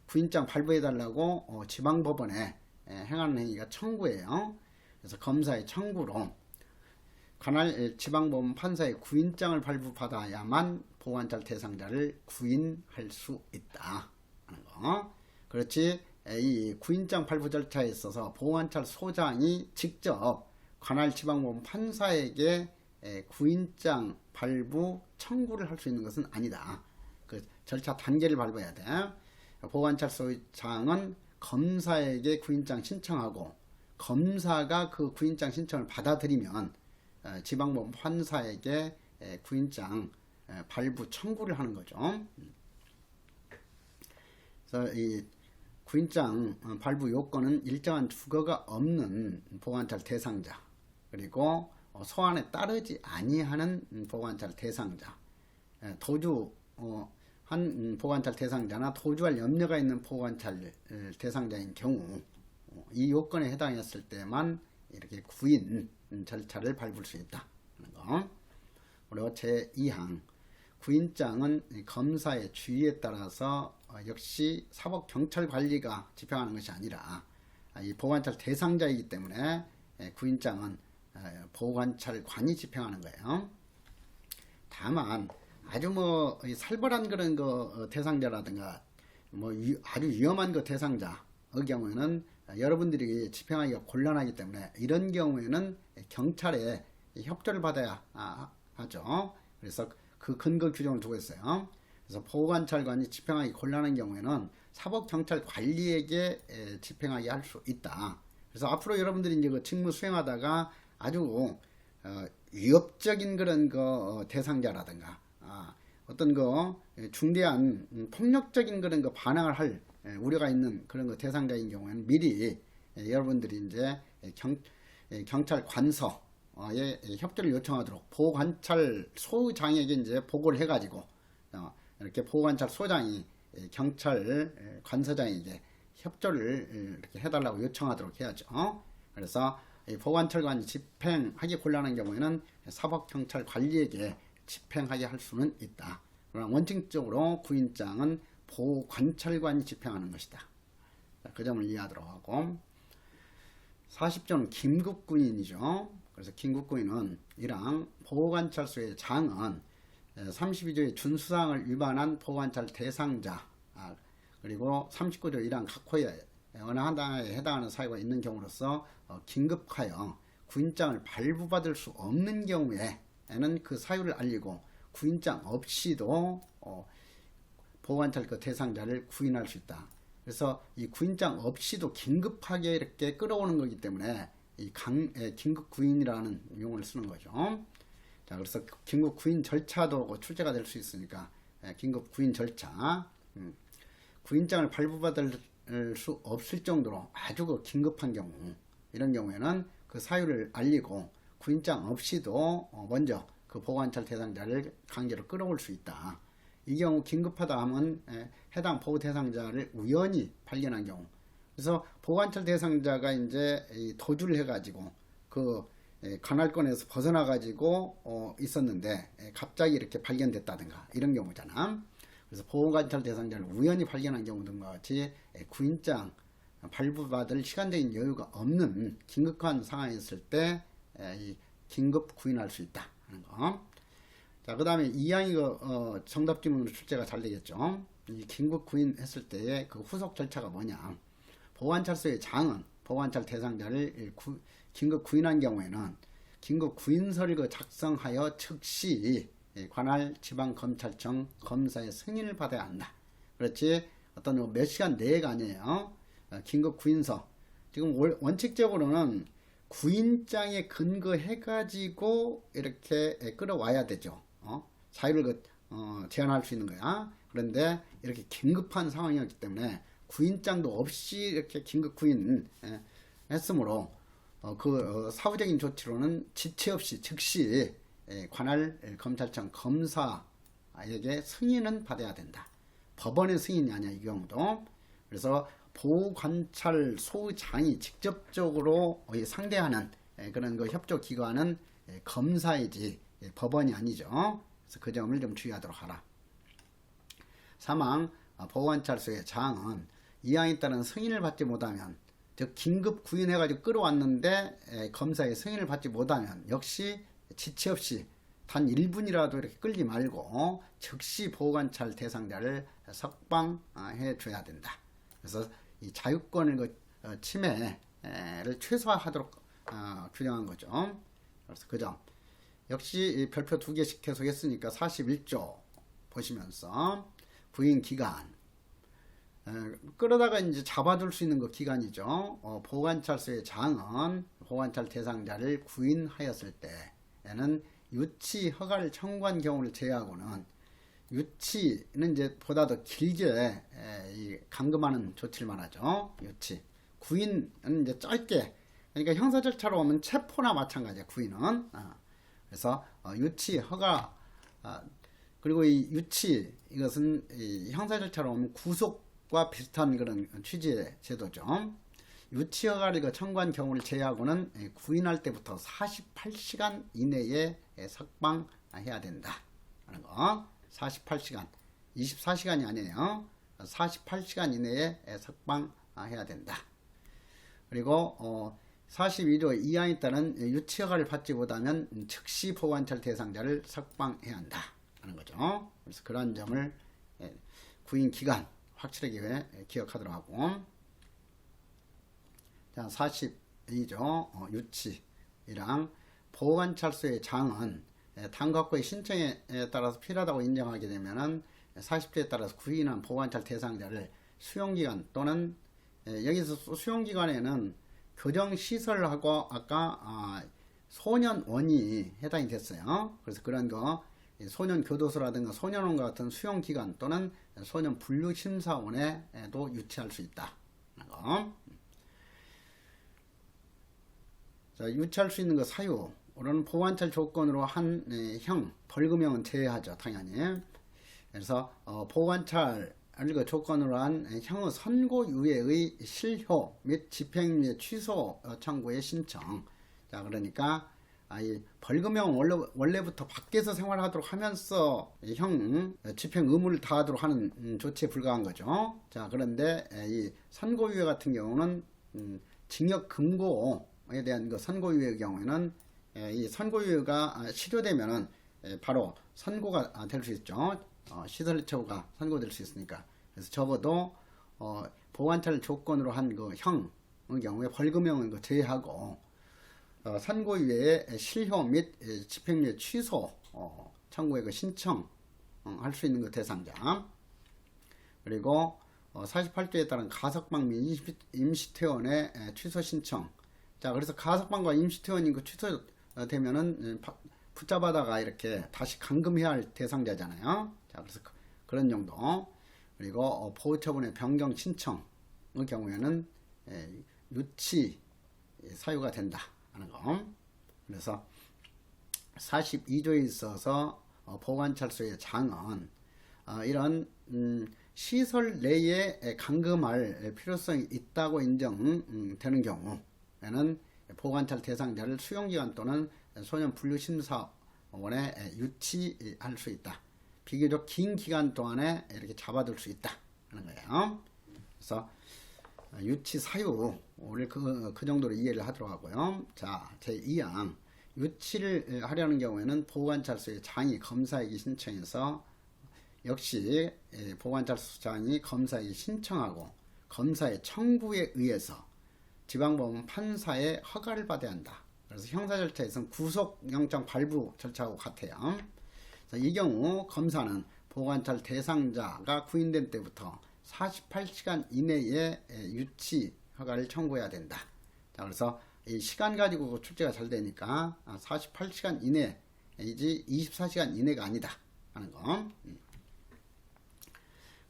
[SPEAKER 1] 구인장 발부해달라고 지방법원에 행하는 행위가 청구예요. 그래서 검사의 청구로 관할 지방법원 판사의 구인장을 발부받아야만 보호관찰 대상자를 구인할 수 있다 하는 거. 그렇지 이 구인장 발부 절차에 있어서 보호관찰 소장이 직접 관할 지방법원 판사에게 구인장 발부, 청구를 할 수 있는 것은 아니다. 그 절차 단계를 밟아야 돼. 보호관찰 소장은 검사에게 구인장 신청하고 검사가 그 구인장 신청을 받아들이면 지방법 판사에게 구인장 발부 청구를 하는 거죠. 그래서 이 구인장 발부 요건은 일정한 주거가 없는 보호관찰 대상자, 그리고 소환에 따르지 아니하는 보호관찰 대상자, 도주 한 보호관찰 대상자나 도주할 염려가 있는 보호관찰 대상자인 경우 이 요건에 해당했을 때만 이렇게 구인 절차를 밟을 수 있다 하는 거. 그리고 제2항 구인장은 검사의 주의에 따라서 역시 사법경찰관리가 집행하는 것이 아니라 이 보호관찰 대상자이기 때문에 구인장은 보호관찰관이 집행하는 거예요. 다만 아주 뭐 살벌한 그런 거 대상자라든가 뭐 아주 위험한 그 대상자의 경우에는 여러분들이 집행하기가 곤란하기 때문에 이런 경우에는 경찰의 협조를 받아야 하죠. 그래서 그 근거 규정을 두고 있어요. 그래서 보호관찰관이 집행하기 곤란한 경우에는 사법경찰관리에게 집행하게 할 수 있다. 그래서 앞으로 여러분들이 이제 그 직무 수행하다가 아주 위협적인 그런 거 대상자라든가 어떤 거 중대한 폭력적인 그런 거 반항을 할 우려가 있는 그런 거 대상자인 경우에는 미리 여러분들이 이제 경찰 관서에 협조를 요청하도록 보호관찰 소장에게 이제 보고를 해가지고 이렇게 보호관찰 소장이 경찰 관서장에게 협조를 이렇게 해달라고 요청하도록 해야죠. 그래서 보호관찰관이 집행하기 곤란한 경우에는 사법경찰관리에게 집행하게 할 수는 있다. 그러나 원칙적으로 구인장은 보호관찰관이 집행하는 것이다. 그 점을 이해하도록 하고 40조는 긴급구인이죠. 그래서 긴급구인은 1항 보호관찰소의 장은 32조의 준수사항을 위반한 보호관찰 대상자 그리고 39조 1항 각 호에 어느 하나에 해당하는 사유가 있는 경우로서 긴급하여 구인장을 발부받을 수 없는 경우에는 그 사유를 알리고 구인장 없이도 보호관찰 그 대상자를 구인할 수 있다. 그래서 이 구인장 없이도 긴급하게 이렇게 끌어오는 거기 때문에 이 긴급 구인이라는 용어를 쓰는 거죠. 자, 그래서 긴급 구인 절차도 출제가 될 수 있으니까 긴급 구인 절차, 구인장을 발부받을 수 없을 정도로 아주 그 긴급한 경우, 이런 경우에는 그 사유를 알리고 구인장 없이도 먼저 그 보호관찰 대상자를 강제로 끌어올 수 있다. 이 경우 긴급하다 하면 해당 보호 대상자를 우연히 발견한 경우, 그래서 보호관찰 대상자가 이제 도주를 해가지고 그 관할권에서 벗어나가지고 있었는데 갑자기 이렇게 발견됐다든가 이런 경우잖아. 그래서 보호관찰 대상자를 우연히 발견한 경우 등과 같이 구인장 발부받을 시간적인 여유가 없는 긴급한 상황이었을 때 긴급 구인할 수 있다 하는 거. 자, 그 다음에 2항이 정답 지문으로 출제가 잘 되겠죠. 이 긴급 구인했을 때의 그 후속 절차가 뭐냐. 보호관찰소의 장은 보호관찰 대상자를 긴급 구인한 경우에는 긴급 구인서를 작성하여 즉시 관할 지방검찰청 검사의 승인을 받아야 한다. 그렇지 어떤 몇 시간 내가 아니에요. 긴급 구인서. 지금 원칙적으로는 구인장에 근거해가지고 이렇게 끌어와야 되죠. 자유를 제한할 수 있는 거야. 그런데 이렇게 긴급한 상황이었기 때문에 구인장도 없이 이렇게 긴급 구인 했으므로 그 사후적인 조치로는 지체 없이 즉시 관할 검찰청 검사에게 승인은 받아야 된다. 법원의 승인이 아니야, 이 경우도. 그래서 보호관찰소장이 직접적으로 상대하는 그런 그 협조기관은 검사이지 법원이 아니죠. 그래서 그 점을 좀 주의하도록 하라. 3항 보호관찰소의 장은 이항에 따른 승인을 받지 못하면, 즉 긴급 구인해가지고 끌어왔는데 검사의 승인을 받지 못하면 역시 지체 없이 단 1분이라도 이렇게 끌지 말고 즉시 보호관찰 대상자를 석방해 줘야 된다. 그래서 이 자유권의 침해를 최소화하도록 규정한 거죠. 그래서 그 점. 역시 별표 2개씩 계속했으니까 41조 보시면서 구인 기간, 끌어다가 이제 잡아둘 수 있는 그 기간이죠. 보관찰소의 장은 보관찰 대상자를 구인하였을 때에는 유치 허가를 청구한 경우를 제외하고는, 유치는 이제 보다 더 길게 이 감금하는 조치를 말하죠. 유치. 구인은 이제 짧게, 그러니까 형사 절차로 오면 체포나 마찬가지야. 구인은. 그래서 유치 허가, 그리고 이 유치, 이것은 이 형사 절차로 오면 구속과 비슷한 그런 취지의 제도죠. 유치 허가를 청구한 경우를 제외하고는 구인할 때부터 48시간 이내에 석방해야 된다 하는 거. 48시간, 24시간이 아니에요. 48시간 이내에 석방해야 된다. 그리고 42조 이하에 따른 유치허가를 받지 못하면 즉시 보관찰 대상자를 석방해야 한다 하는 거죠. 그래서 그런 점을 구인 기간 확실하게 기억하도록 하고, 자 42조 유치이랑 보관찰소의 장은 당각고의 신청에 따라서 필요하다고 인정하게 되면은 40조에 따라서 구인한 보관찰 대상자를 수용기간 또는, 여기서 수용기간에는 교정시설하고 아까 소년원이 해당이 됐어요. 그래서 그런 거 소년교도소라든가 소년원과 같은 수용기관 또는 소년분류심사원에도 유치할 수 있다. 거. 자, 유치할 수 있는 거 사유로는 보관찰 조건으로 한 형, 벌금형은 제외하죠. 당연히. 그래서 보관찰 그 조건으로 한 형의 선고유예의 실효 및 집행유예 취소 청구의 신청. 자, 그러니까 이 벌금형 원래부터 밖에서 생활하도록 하면서 형 집행 의무를 다하도록 하는 조치에 불과한 거죠. 자, 그런데 이 선고유예 같은 경우는 징역 금고에 대한 그 선고유예의 경우에는 이 선고유예가 실효되면은 바로 선고가 될 수 있죠. 시설처가 선고될 수 있으니까. 그래서 적어도 보관찰 조건으로 한 그 형의 경우에 벌금형은 그 제외하고 선고유예의 실효 및 집행유예 취소 청구의 그 신청 할 수 있는 그 대상자. 그리고 48조에 따른 가석방 및 임시퇴원의 취소 신청. 자, 그래서 가석방과 임시퇴원이 그 취소되면은 붙잡아다가 이렇게 다시 감금해야 할 대상자잖아요. 자, 그래서 그런 용도. 그리고 보호처분의 변경 신청의 경우에는 유치 사유가 된다 하는 거. 그래서 42조에 있어서 보관찰소의 장은 이런 시설 내에 감금할 필요성이 있다고 인정되는 경우에는 보관찰 대상자를 수용기간 또는 소년분류심사원에 유치할 수 있다. 비교적 긴 기간 동안에 이렇게 잡아둘 수 있다 하는 거예요. 그래서 유치 사유를 그 정도로 이해를 하도록 하고요. 자, 제2항 유치를 하려는 경우에는 보관찰소의 장이 검사에게 신청해서 역시 보관찰소장이 검사에게 신청하고 검사의 청구에 의해서 지방법원 판사의 허가를 받아야 한다. 그래서 형사절차에서는 구속영장 발부 절차하고 같아요. 이 경우 검사는 보관찰 대상자가 구인된 때부터 48시간 이내에 유치 허가를 청구해야 된다. 자, 그래서 이 시간 가지고 출제가 잘 되니까 48시간 이내이지 24시간 이내가 아니다 하는 거.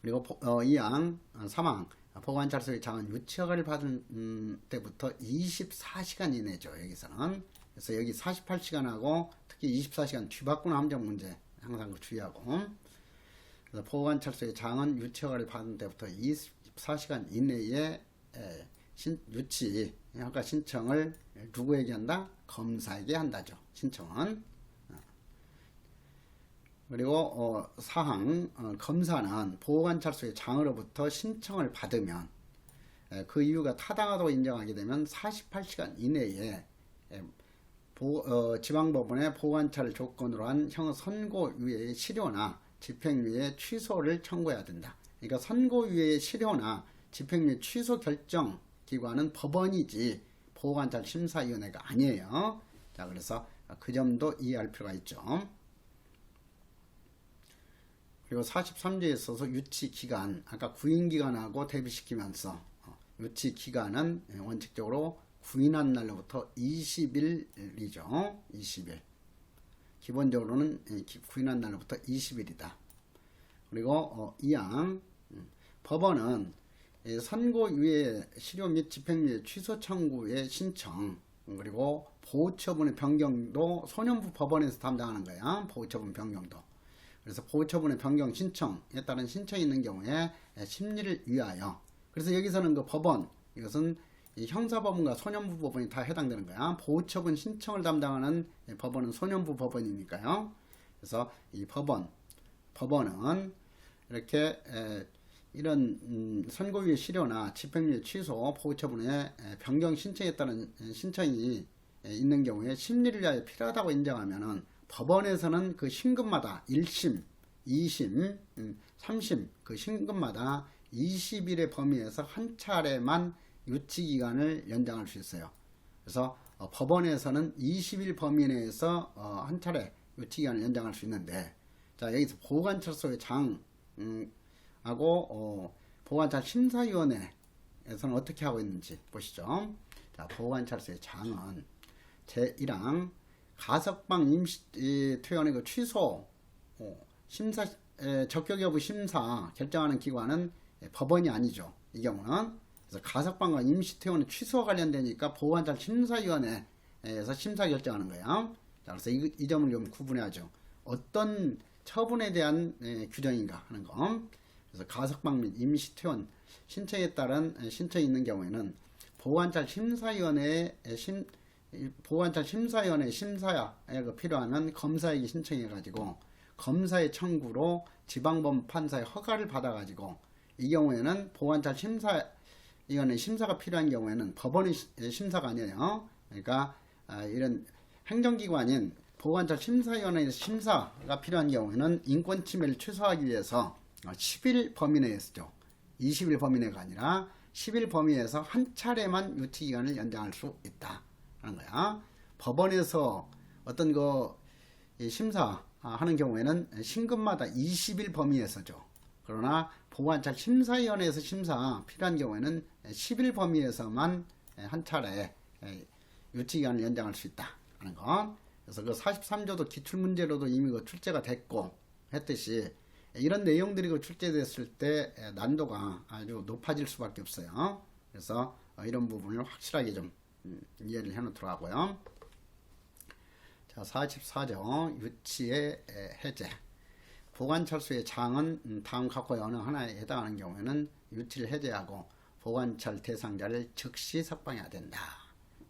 [SPEAKER 1] 그리고 2항 3항 보관찰소의 장은 유치 허가를 받은 때부터 24시간 이내죠. 여기서는. 그래서 여기 48시간하고 특히 24시간 뒤바꾸는 함정 문제 항상 주의하고. 그래서 보관찰소의 장은 유치 허가를 받은 때부터 24시간 이내에 유치 허가 신청을 누구에게 한다? 검사에게 한다죠. 신청은. 그리고 4항 검사는 보관찰소의 장으로부터 신청을 받으면 그 이유가 타당하다고 인정하게 되면 48시간 이내에 지방법원의 보관찰 조건으로 한 형 선고유예의 실효나 집행유예 취소를 청구해야 된다. 그러니까 선고유예의 실효나 집행유예 취소 결정 기관은 법원이지 보관찰 심사위원회가 아니에요. 자, 그래서 그 점도 이해할 필요가 있죠. 그리고 43조에 있어서 유치기간, 아까 구인기간하고 대비시키면서 유치기간은 원칙적으로 구인한 날로부터 20일이죠. 20일. 기본적으로는 구인한 날로부터 20일이다. 그리고 2항 법원은 선고유예 실효 및 집행유예 취소 청구의 신청, 그리고 보호처분의 변경도 소년부 법원에서 담당하는 거야. 보호처분 변경도. 그래서 보호처분의 변경 신청에 따른 신청이 있는 경우에 심리를 위하여, 그래서 여기서는 그 법원, 이것은 형사법원과 소년부 법원이 다 해당되는 거야. 보호처분 신청을 담당하는 법원은 소년부 법원이니까요. 그래서 이 법원은 이렇게 이런 선고유예 실효나 집행유예 취소, 보호처분의 변경 신청에 따른 신청이 있는 경우에 심리를 위하여 필요하다고 인정하면은 법원에서는 그 신금마다 1심, 2심, 3심 그 신금마다 20일의 범위에서 한 차례만 유치기간을 연장할 수 있어요. 그래서 법원에서는 20일 범위 내에서 한 차례 유치기간을 연장할 수 있는데, 자 여기서 보호관찰소의 장하고 보호관찰 심사위원회에서는 어떻게 하고 있는지 보시죠. 자, 보호관찰소의 장은 제1항 가석방 임시 퇴원의 그 취소 심사 적격 여부 심사 결정하는 기관은 법원이 아니죠. 이 경우는. 그래서 가석방과 임시 퇴원의 취소와 관련되니까 보호관찰 심사위원회에서 심사 결정하는 거예요. 자, 그래서 이 점을 좀 구분해야죠. 어떤 처분에 대한 규정인가 하는 거. 그래서 가석방 및 임시 퇴원 신청에 따른 신청이 있는 경우에는 보호관찰 심사위원회의 심사가 필요하면 검사에게 신청해가지고 검사의 청구로 지방법 판사의 허가를 받아가지고, 이 경우에는 보호관찰 심사위원회 심사가 필요한 경우에는 법원의 심사가 아니에요. 그러니까 이런 행정기관인 보호관찰 심사위원회의 심사가 필요한 경우에는 인권침해를 최소화하기 위해서 10일 범위 내에서죠. 20일 범위 내가 아니라 10일 범위에서 한 차례만 유치기간을 연장할 수 있다 하는 거야. 법원에서 어떤 심사하는 경우에는 신금마다 20일 범위에서죠. 그러나 보호관찰 심사위원회에서 심사 필요한 경우에는 10일 범위에서만 한 차례 유치기간을 연장할 수 있다 하는 것. 그래서 그 43조도 기출문제로도 이미 출제가 됐고 했듯이 이런 내용들이 출제됐을 때 난도가 아주 높아질 수밖에 없어요. 그래서 이런 부분을 확실하게 좀 이해를 해놓도록 하고요. 자, 44조 유치의 해제. 보관찰소의 장은 다음 각호의 어느 하나에 해당하는 경우에는 유치를 해제하고 보관찰 대상자를 즉시 석방해야 된다.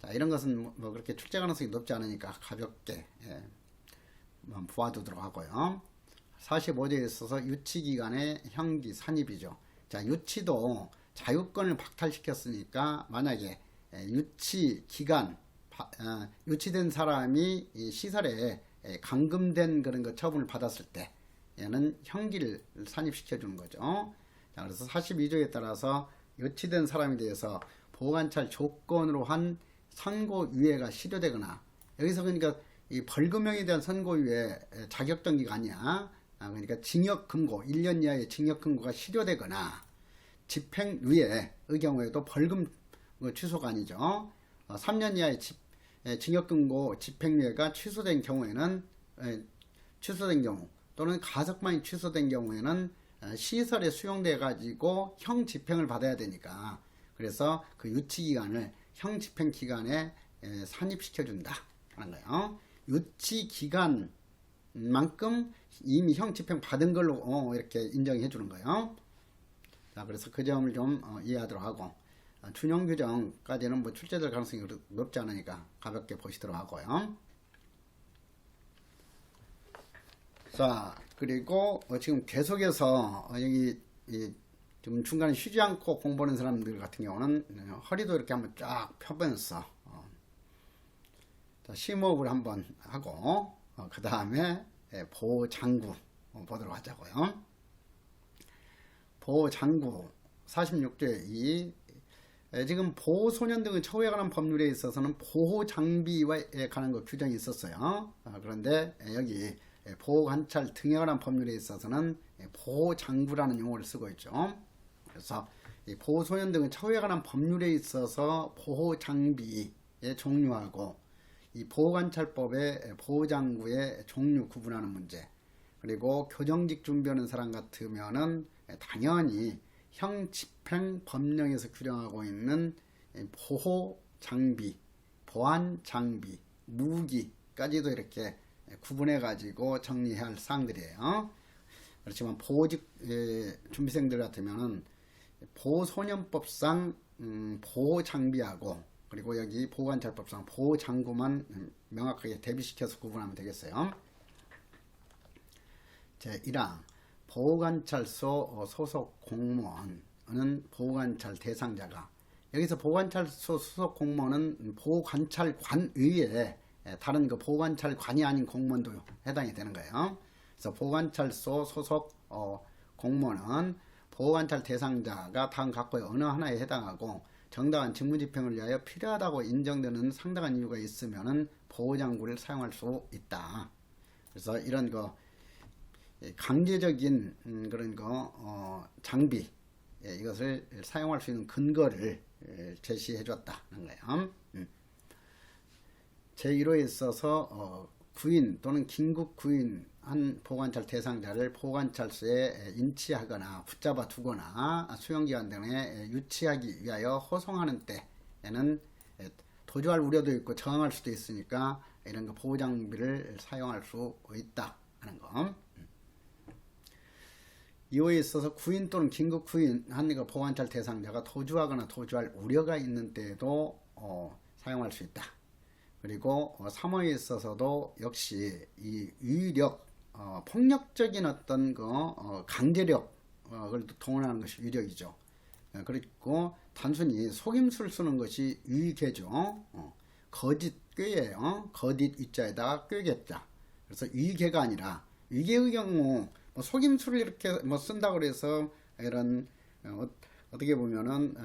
[SPEAKER 1] 자, 이런 것은 뭐 그렇게 출제 가능성이 높지 않으니까 가볍게 보아두도록 하고요. 45조에 있어서 유치기간의 형기 산입이죠. 자, 유치도 자유권을 박탈시켰으니까 만약에 유치된 사람이 시설에 감금된 그런 거 처분을 받았을 때 얘는 형기를 산입시켜 주는 거죠. 자, 그래서 42조에 따라서 유치된 사람에 대해서 보호관찰 조건으로 한 선고유예가 실효되거나, 여기서 그러니까 이 벌금형에 대한 선고유예 자격정지가 아니야. 그러니까 징역금고 1년 이하의 징역금고가 실효되거나 집행유예의 경우에도 벌금 취소가 아니죠. 3년 이하의 징역금고 집행유예가 취소된 경우에는 취소된 경우 또는 가석방이 취소된 경우에는 시설에 수용돼 가지고 형 집행을 받아야 되니까, 그래서 그 유치기간을 형 집행기간에 산입시켜 준다 하는 거예요. 유치기간만큼 이미 형 집행 받은 걸로 이렇게 인정해 주는 거예요. 자, 그래서 그 점을 좀 이해하도록 하고, 준용 규정까지는 뭐 출제될 가능성이 높지 않으니까 가볍게 보시도록 하고요. 자, 그리고 지금 계속해서 여기 좀 중간에 쉬지 않고 공부하는 사람들 같은 경우는 허리도 이렇게 한번 쫙 펴면서 심호흡을 한번 하고 그 다음에 보호장구 보도록 하자고요. 보호장구 46조의 이 지금 보호소년 등의 처우에 관한 법률에 있어서는 보호장비에 관한 거 규정이 있었어요. 그런데 여기 보호관찰 등에 관한 법률에 있어서는 보호장구라는 용어를 쓰고 있죠. 그래서 이 보호소년 등의 처우에 관한 법률에 있어서 보호장비의 종류하고 이 보호관찰법의 보호장구의 종류 구분하는 문제, 그리고 교정직 준비하는 사람 같으면은 당연히 형 집행 법령에서 규정하고 있는 보호 장비, 보안 장비, 무기까지도 이렇게 구분해 가지고 정리해야 할 사항들이에요. 그렇지만 보호직 준비생들 같으면은 보호소년법상 보호 장비하고, 그리고 여기 보호관찰법상 보호 장구만 명확하게 대비시켜서 구분하면 되겠어요. 제1항 보호관찰소 소속 공무원은 보호관찰 대상자가, 여기서 보호관찰소 소속 공무원은 보호관찰관 외에 다른 그 보호관찰관이 아닌 공무원도 해당이 되는 거예요. 그래서 보호관찰소 소속 공무원은 보호관찰 대상자가 다음 각호의 어느 하나에 해당하고 정당한 직무집행을 위하여 필요하다고 인정되는 상당한 이유가 있으면은 보호장구를 사용할 수 있다. 그래서 이런 거 강제적인 그런 거 장비, 이것을 사용할 수 있는 근거를 제시해 줬다는 거예요. 제1호에 있어서 구인 또는 긴급 구인한 보호관찰 대상자를 보호관찰소에 인치하거나 붙잡아 두거나 수용기관 등에 유치하기 위하여 호송하는 때에는 도주할 우려도 있고 저항할 수도 있으니까 이런 거 보호장비를 사용할 수 있다 하는 거. 2호에 있어서 구인 또는 긴급 구인한 보호관찰 대상자가 도주하거나 도주할 우려가 있는 때에도 사용할 수 있다. 그리고 3호에 있어서도 역시 이 유의력, 폭력적인 어떤 강제력을 동원하는 것이 유력이죠. 그리고 단순히 속임수를 쓰는 것이 유의계죠. 거짓 꾀예요. 거짓 위자에다가 꾀겠자. 그래서 유의계가 아니라 위계의 경우 속임수를 이렇게 쓴다고 그래서 이런 어떻게 보면은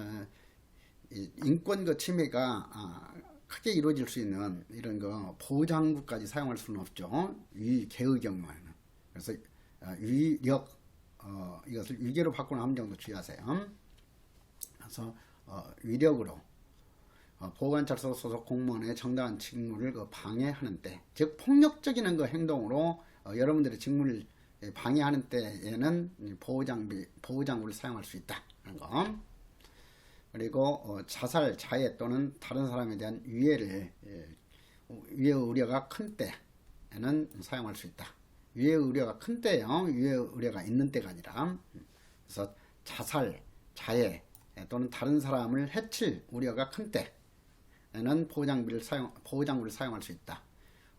[SPEAKER 1] 인권 침해가 크게 이루어질 수 있는 이런 거 보호장구까지 사용할 수는 없죠. 위계의 경우에는. 그래서 위력, 이것을 위계로 바꾸는 함정도 주의하세요. 그래서 위력으로 보호관찰소 소속 공무원의 정당한 직무를 방해하는 때, 즉 폭력적인 행동으로 여러분들의 직무를 방해하는 때에는 보호장구를 사용할 수 있다는 거. 그리고 자살, 자해 또는 다른 사람에 대한 위해의 우려가 큰 때에는 사용할 수 있다. 위해의 우려가 큰 때예요. 위해의 우려가 있는 때가 아니라. 그래서 자살, 자해 또는 다른 사람을 해칠 우려가 큰 때에는 보호장구를 사용할 수 있다.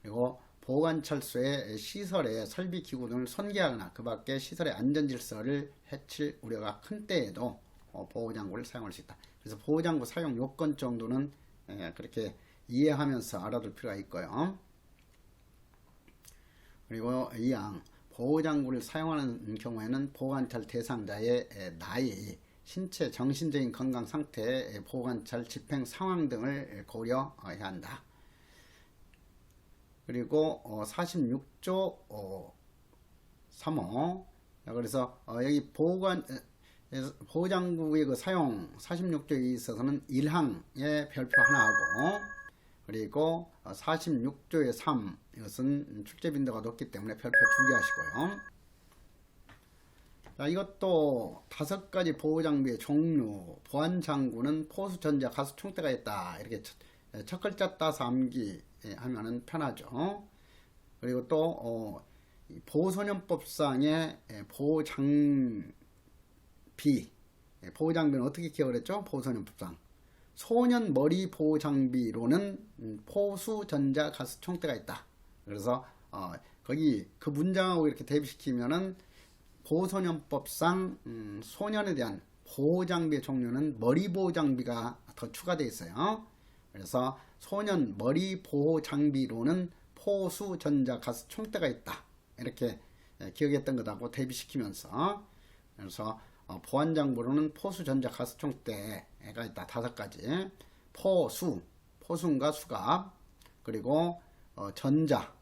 [SPEAKER 1] 그리고 보호관찰소의 시설의 설비 기구 등을 손괴하거나 그 밖에 시설의 안전질서를 해칠 우려가 큰 때에도 보호장구를 사용할 수 있다. 그래서 보호장구 사용 요건 정도는 그렇게 이해하면서 알아둘 필요가 있고요. 그리고 2항 보호장구를 사용하는 경우에는 보호관찰 대상자의 나이, 신체, 정신적인 건강 상태, 보호관찰 집행 상황 등을 고려해야 한다. 그리고 46조 3호, 그래서 여기 보호장구의 그 사용 46조에 있어서는 1항에 별표 하나 하고, 그리고 46조의 3, 이것은 출제 빈도가 높기 때문에 별표 2개 하시고요. 자, 이것도 5가지 보호장비의 종류, 보안장구는 포수, 전자, 가스, 총대가 있다. 이렇게 첫 글자 따서 암기하면은 편하죠. 그리고 또 보호소년법상의 보호장비, 보호장비는 어떻게 기억을 했죠? 보호소년법상 소년 머리 보호장비로는 포수, 전자, 가스, 총대가 있다. 그래서 거기 그 문장하고 이렇게 대비시키면은 보호소년법상 소년에 대한 보호장비의 종류는 머리 보호장비가 더 추가되어 있어요. 그래서 소년 머리 보호장비로는 포수, 전자, 가스, 총대가 있다. 이렇게 기억했던 것하고 대비시키면서, 그래서 보안장구로는 포수, 전자, 가스, 총대 대가 있다. 5가지. 포수인가 수갑, 그리고 전자,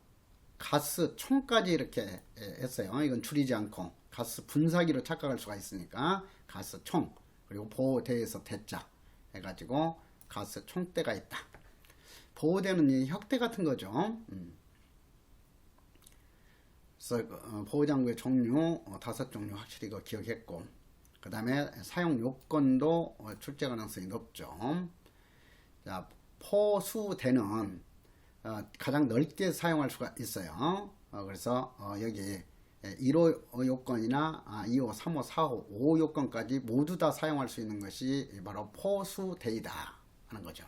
[SPEAKER 1] 가스, 총까지 이렇게 했어요. 이건 줄이지 않고 가스 분사기로 착각할 수가 있으니까 가스 총, 그리고 보호대에서 대자 해가지고 가스 총대가 있다. 보호대는 이 혁대 같은 거죠. 그래서 보호장구의 종류 5종류 확실히 이거 기억했고, 그 다음에 사용 요건도 출제 가능성이 높죠. 자, 포수대는 가장 넓게 사용할 수가 있어요. 그래서 여기 1호 요건이나 2호, 3호, 4호, 5호 요건까지 모두 다 사용할 수 있는 것이 바로 포수대이다 하는 거죠.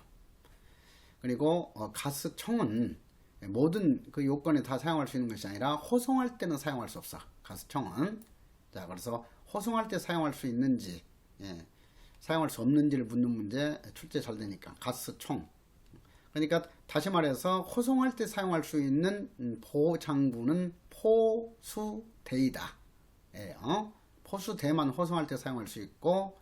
[SPEAKER 1] 그리고 가스총은 모든 그 요건에 다 사용할 수 있는 것이 아니라 호송할 때는 사용할 수 없어. 가스총은. 자, 그래서 호송할 때 사용할 수 있는지, 사용할 수 없는지를 묻는 문제 출제 잘 되니까 가스총. 그러니까 다시 말해서 호송할 때 사용할 수 있는 보호장구는 포수대이다. 포수대만 호송할 때 사용할 수 있고,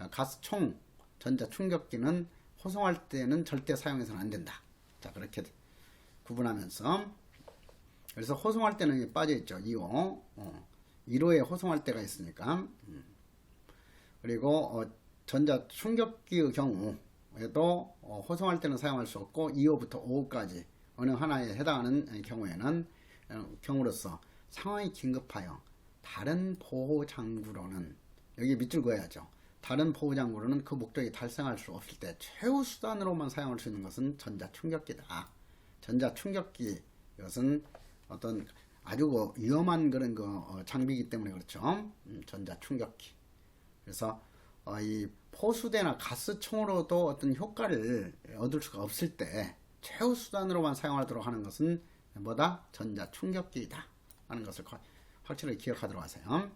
[SPEAKER 1] 가스총, 전자충격기는 호송할 때는 절대 사용해서는 안 된다. 자, 그렇게 구분하면서, 그래서 호송할 때는 빠져 있죠. 2호. 1호에 호송할 때가 있으니까. 그리고 전자충격기의 경우에도 호송할 때는 사용할 수 없고 2호부터 5호까지 어느 하나에 해당하는 경우로서 상황이 긴급하여 다른 보호장구로는, 여기 밑줄 그어야죠. 다른 보호장구로는 그 목적이 달성할 수 없을 때 최후 수단으로만 사용할 수 있는 것은 전자충격기다. 전자충격기, 이것은 어떤 아주 위험한 그런 장비이기 때문에 그렇죠. 전자충격기. 그래서 이 포수대나 가스총으로도 어떤 효과를 얻을 수가 없을 때 최후 수단으로만 사용하도록 하는 것은 뭐다? 전자충격기이다 하는 것을 확실히 기억하도록 하세요.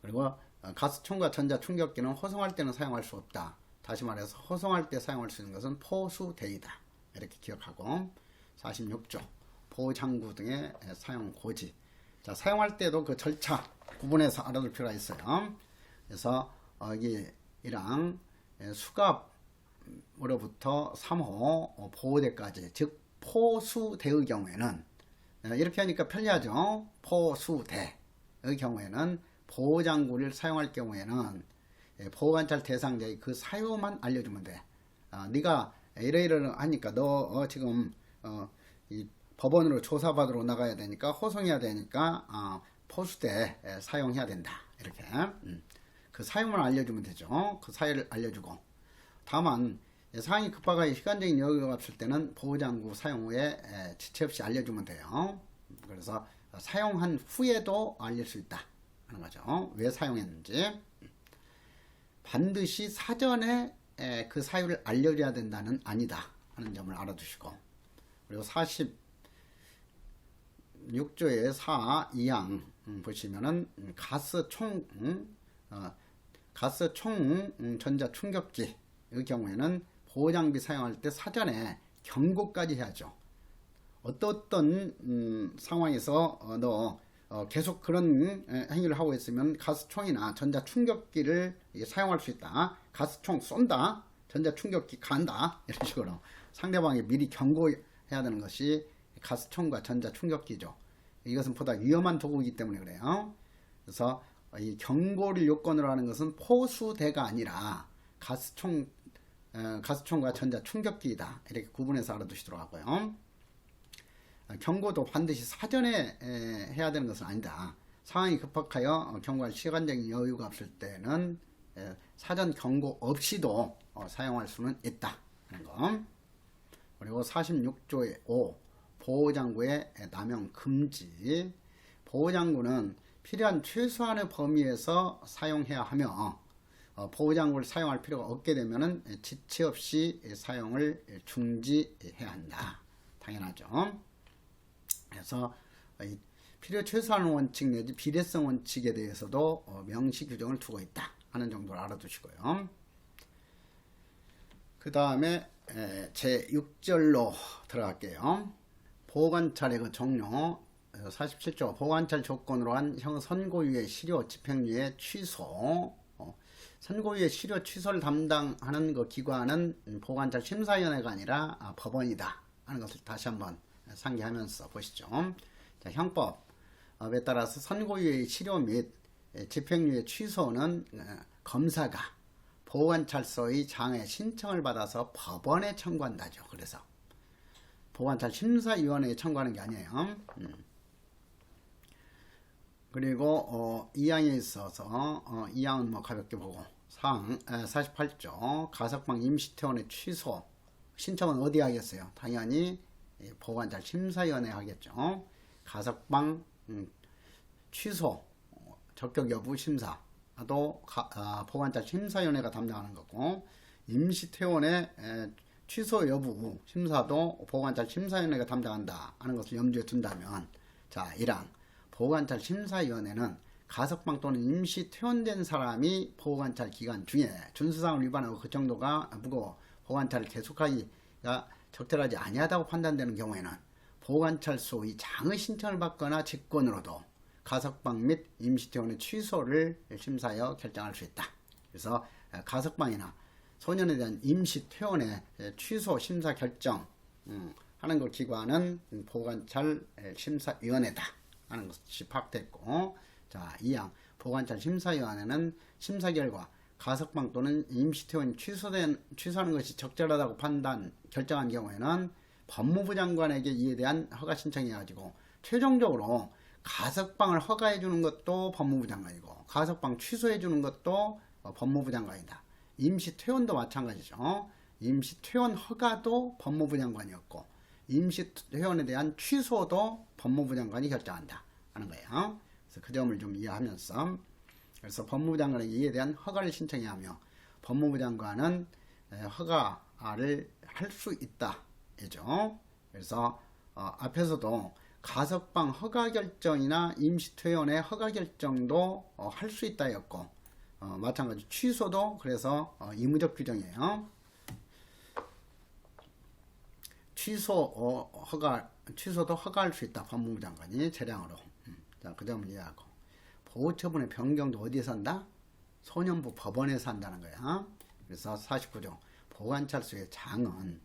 [SPEAKER 1] 그리고 가스총과 전자충격기는 호송할 때는 사용할 수 없다. 다시 말해서 호송할 때 사용할 수 있는 것은 포수대이다. 이렇게 기억하고, 46조 보호장구 등의 사용 고지. 자, 사용할 때도 그 절차 구분해서 알아둘 필요가 있어요. 그래서 여기 1항 수갑으로부터 3호 보호대까지, 즉 포수대의 경우에는, 이렇게 하니까 편리하죠. 포수대의 경우에는 보호장구를 사용할 경우에는 보호관찰 대상자의 그 사유만 알려주면 돼. 네가 이러이러 하니까 너 지금 이 법원으로 조사받으러 나가야 되니까, 호송해야 되니까 포수대 사용해야 된다. 이렇게 그 사유만 알려주면 되죠. 그 사유를 알려주고, 다만 상황이 급하거나 시간적인 여유가 없을 때는 보호장구 사용 후에 지체 없이 알려주면 돼요. 그래서 사용한 후에도 알릴 수 있다 하는 거죠. 왜 사용했는지 반드시 사전에 그 사유를 알려줘야 된다는 아니다 하는 점을 알아두시고, 그리고 46조의 4, 2항 보시면은 가스총, 전자충격기의 경우에는 보호장비 사용할 때 사전에 경고까지 해야죠. 어떤 상황에서 너 계속 그런 행위를 하고 있으면 가스총이나 전자충격기를 사용할 수 있다. 가스총 쏜다. 전자충격기 간다. 이런 식으로 상대방이 미리 경고해야 되는 것이 가스총과 전자충격기죠. 이것은 보다 위험한 도구이기 때문에 그래요. 그래서 이 경고를 요건으로 하는 것은 포수대가 아니라 가스총과 전자충격기이다. 이렇게 구분해서 알아두시도록 하고요. 경고도 반드시 사전에 해야 되는 것은 아니다. 상황이 급박하여 경고할 시간적인 여유가 없을 때는 사전 경고 없이도 사용할 수는 있다 하는 거. 그리고 46조의 5 보호장구의 남용 금지. 보호장구는 필요한 최소한의 범위에서 사용해야 하며, 보호장구를 사용할 필요가 없게 되면 지체 없이 사용을 중지해야 한다. 당연하죠. 그래서 필요 최소한 원칙 내지 비례성 원칙에 대해서도 명시 규정을 두고 있다 하는 정도를 알아두시고요. 그 다음에 제6절로 들어갈게요. 보호관찰의 그 종류. 47조 보호관찰 조건으로 한 선고유예, 실효, 집행유예 취소. 선고유예 실효 취소를 담당하는 그 기관은 보관찰 심사위원회가 아니라 법원이다 하는 것을 다시 한번 상기하면서 보시죠. 자, 형법에 따라서 선고유예 실효 및 집행유예 취소는 검사가 보관찰소의 장애 신청을 받아서 법원에 청구한다죠. 그래서 보관찰 심사위원회에 청구하는 게 아니에요. 그리고 2항에 있어서 2항은 뭐 가볍게 보고 48조 가석방 임시퇴원의 취소 신청은 어디 하겠어요? 당연히 보관찰 심사위원회 하겠죠. 가석방 취소 적격 여부 심사도 보관찰 심사위원회가 담당하는 거고, 임시퇴원의 취소 여부 심사도 보관찰 심사위원회가 담당한다 하는 것을 염두에 둔다면, 자 1항 보관찰 심사위원회는 가석방 또는 임시 퇴원된 사람이 보관찰 기간 중에 준수사항을 위반하고 그 정도가 무거워 보관찰을 계속하기가 적절하지 아니하다고 판단되는 경우에는 보관찰소의 장의 신청을 받거나 직권으로도 가석방 및 임시 퇴원의 취소를 심사하여 결정할 수 있다. 그래서 가석방이나 소년에 대한 임시 퇴원의 취소 심사 결정 하는 그 기관은 보관찰 심사위원회다 하는 것이 파악됐고, 자 2항 보관찰 심사위원회는 심사 결과 가석방 또는 임시퇴원이 취소하는 것이 적절하다고 결정한 경우에는 법무부 장관에게 이에 대한 허가 신청해가지고 최종적으로 가석방을 허가해 주는 것도 법무부 장관이고 가석방 취소해 주는 것도 법무부 장관이다. 임시퇴원도 마찬가지죠. 임시퇴원 허가도 법무부 장관이었고 임시퇴원에 대한 취소도 법무부 장관이 결정한다 하는 거예요. 그래서 그 점을 좀 이해하면서, 그래서 법무부 장관에게 이에 대한 허가를 신청해야 하며 법무부 장관은 허가를 할 수 있다 죠. 그래서 앞에서도 가석방 허가 결정이나 임시퇴원의 허가 결정도 할 수 있다였고, 마찬가지 취소도 그래서 의무적 규정이에요. 취소도 허가할 수 있다. 법무부 장관이 재량으로. 자, 그 점을 이해하고, 보호처분의 변경도 어디에서 한다? 소년부 법원에서 한다는 거야. 그래서 49조 보관찰소의 장은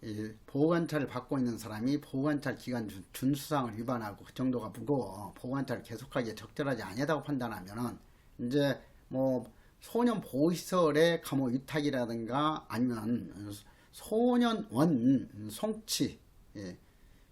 [SPEAKER 1] 이 보관찰을 받고 있는 사람이 보관찰 기간 준수사항을 위반하고 그 정도가 무거워 보관찰을 계속하기에 적절하지 아니하다고 판단하면은 이제 뭐 소년 보호시설의 감호 위탁이라든가 아니면 소년원 송치,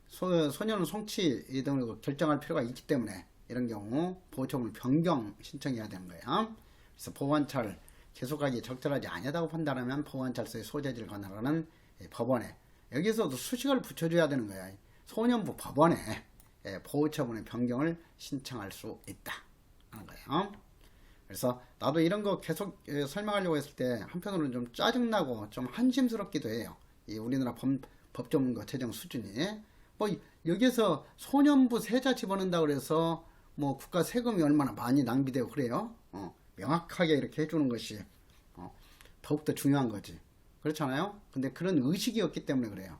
[SPEAKER 1] 소년원 송치 등을 결정할 필요가 있기 때문에 이런 경우 보호처분을 변경 신청해야 되는 거야. 그래서 보관찰을 계속하기에 적절하지 아니하다고 판단하면 보관찰소의 소재지를 관할하는 법원에, 여기서도 수식을 붙여줘야 되는 거야. 소년부 법원에 보호처분의 변경을 신청할 수 있다 하는 거예요. 그래서 나도 이런 거 계속 설명하려고 했을 때 한편으로는 좀 짜증나고 좀 한심스럽기도 해요. 이 우리나라 법조문과 제정 수준이. 뭐 여기서 소년부 세자 집어넣는다 그래서 뭐 국가 세금이 얼마나 많이 낭비되고 그래요. 명확하게 이렇게 해주는 것이 더욱더 중요한 거지. 그렇잖아요. 근데 그런 의식이 없기 때문에 그래요.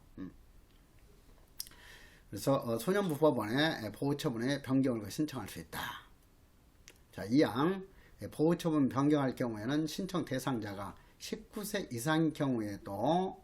[SPEAKER 1] 그래서 소년부 법원에 보호처분의 변경을 신청할 수 있다. 자 2항 보호처분 변경할 경우에는 신청 대상자가 19세 이상인 경우에도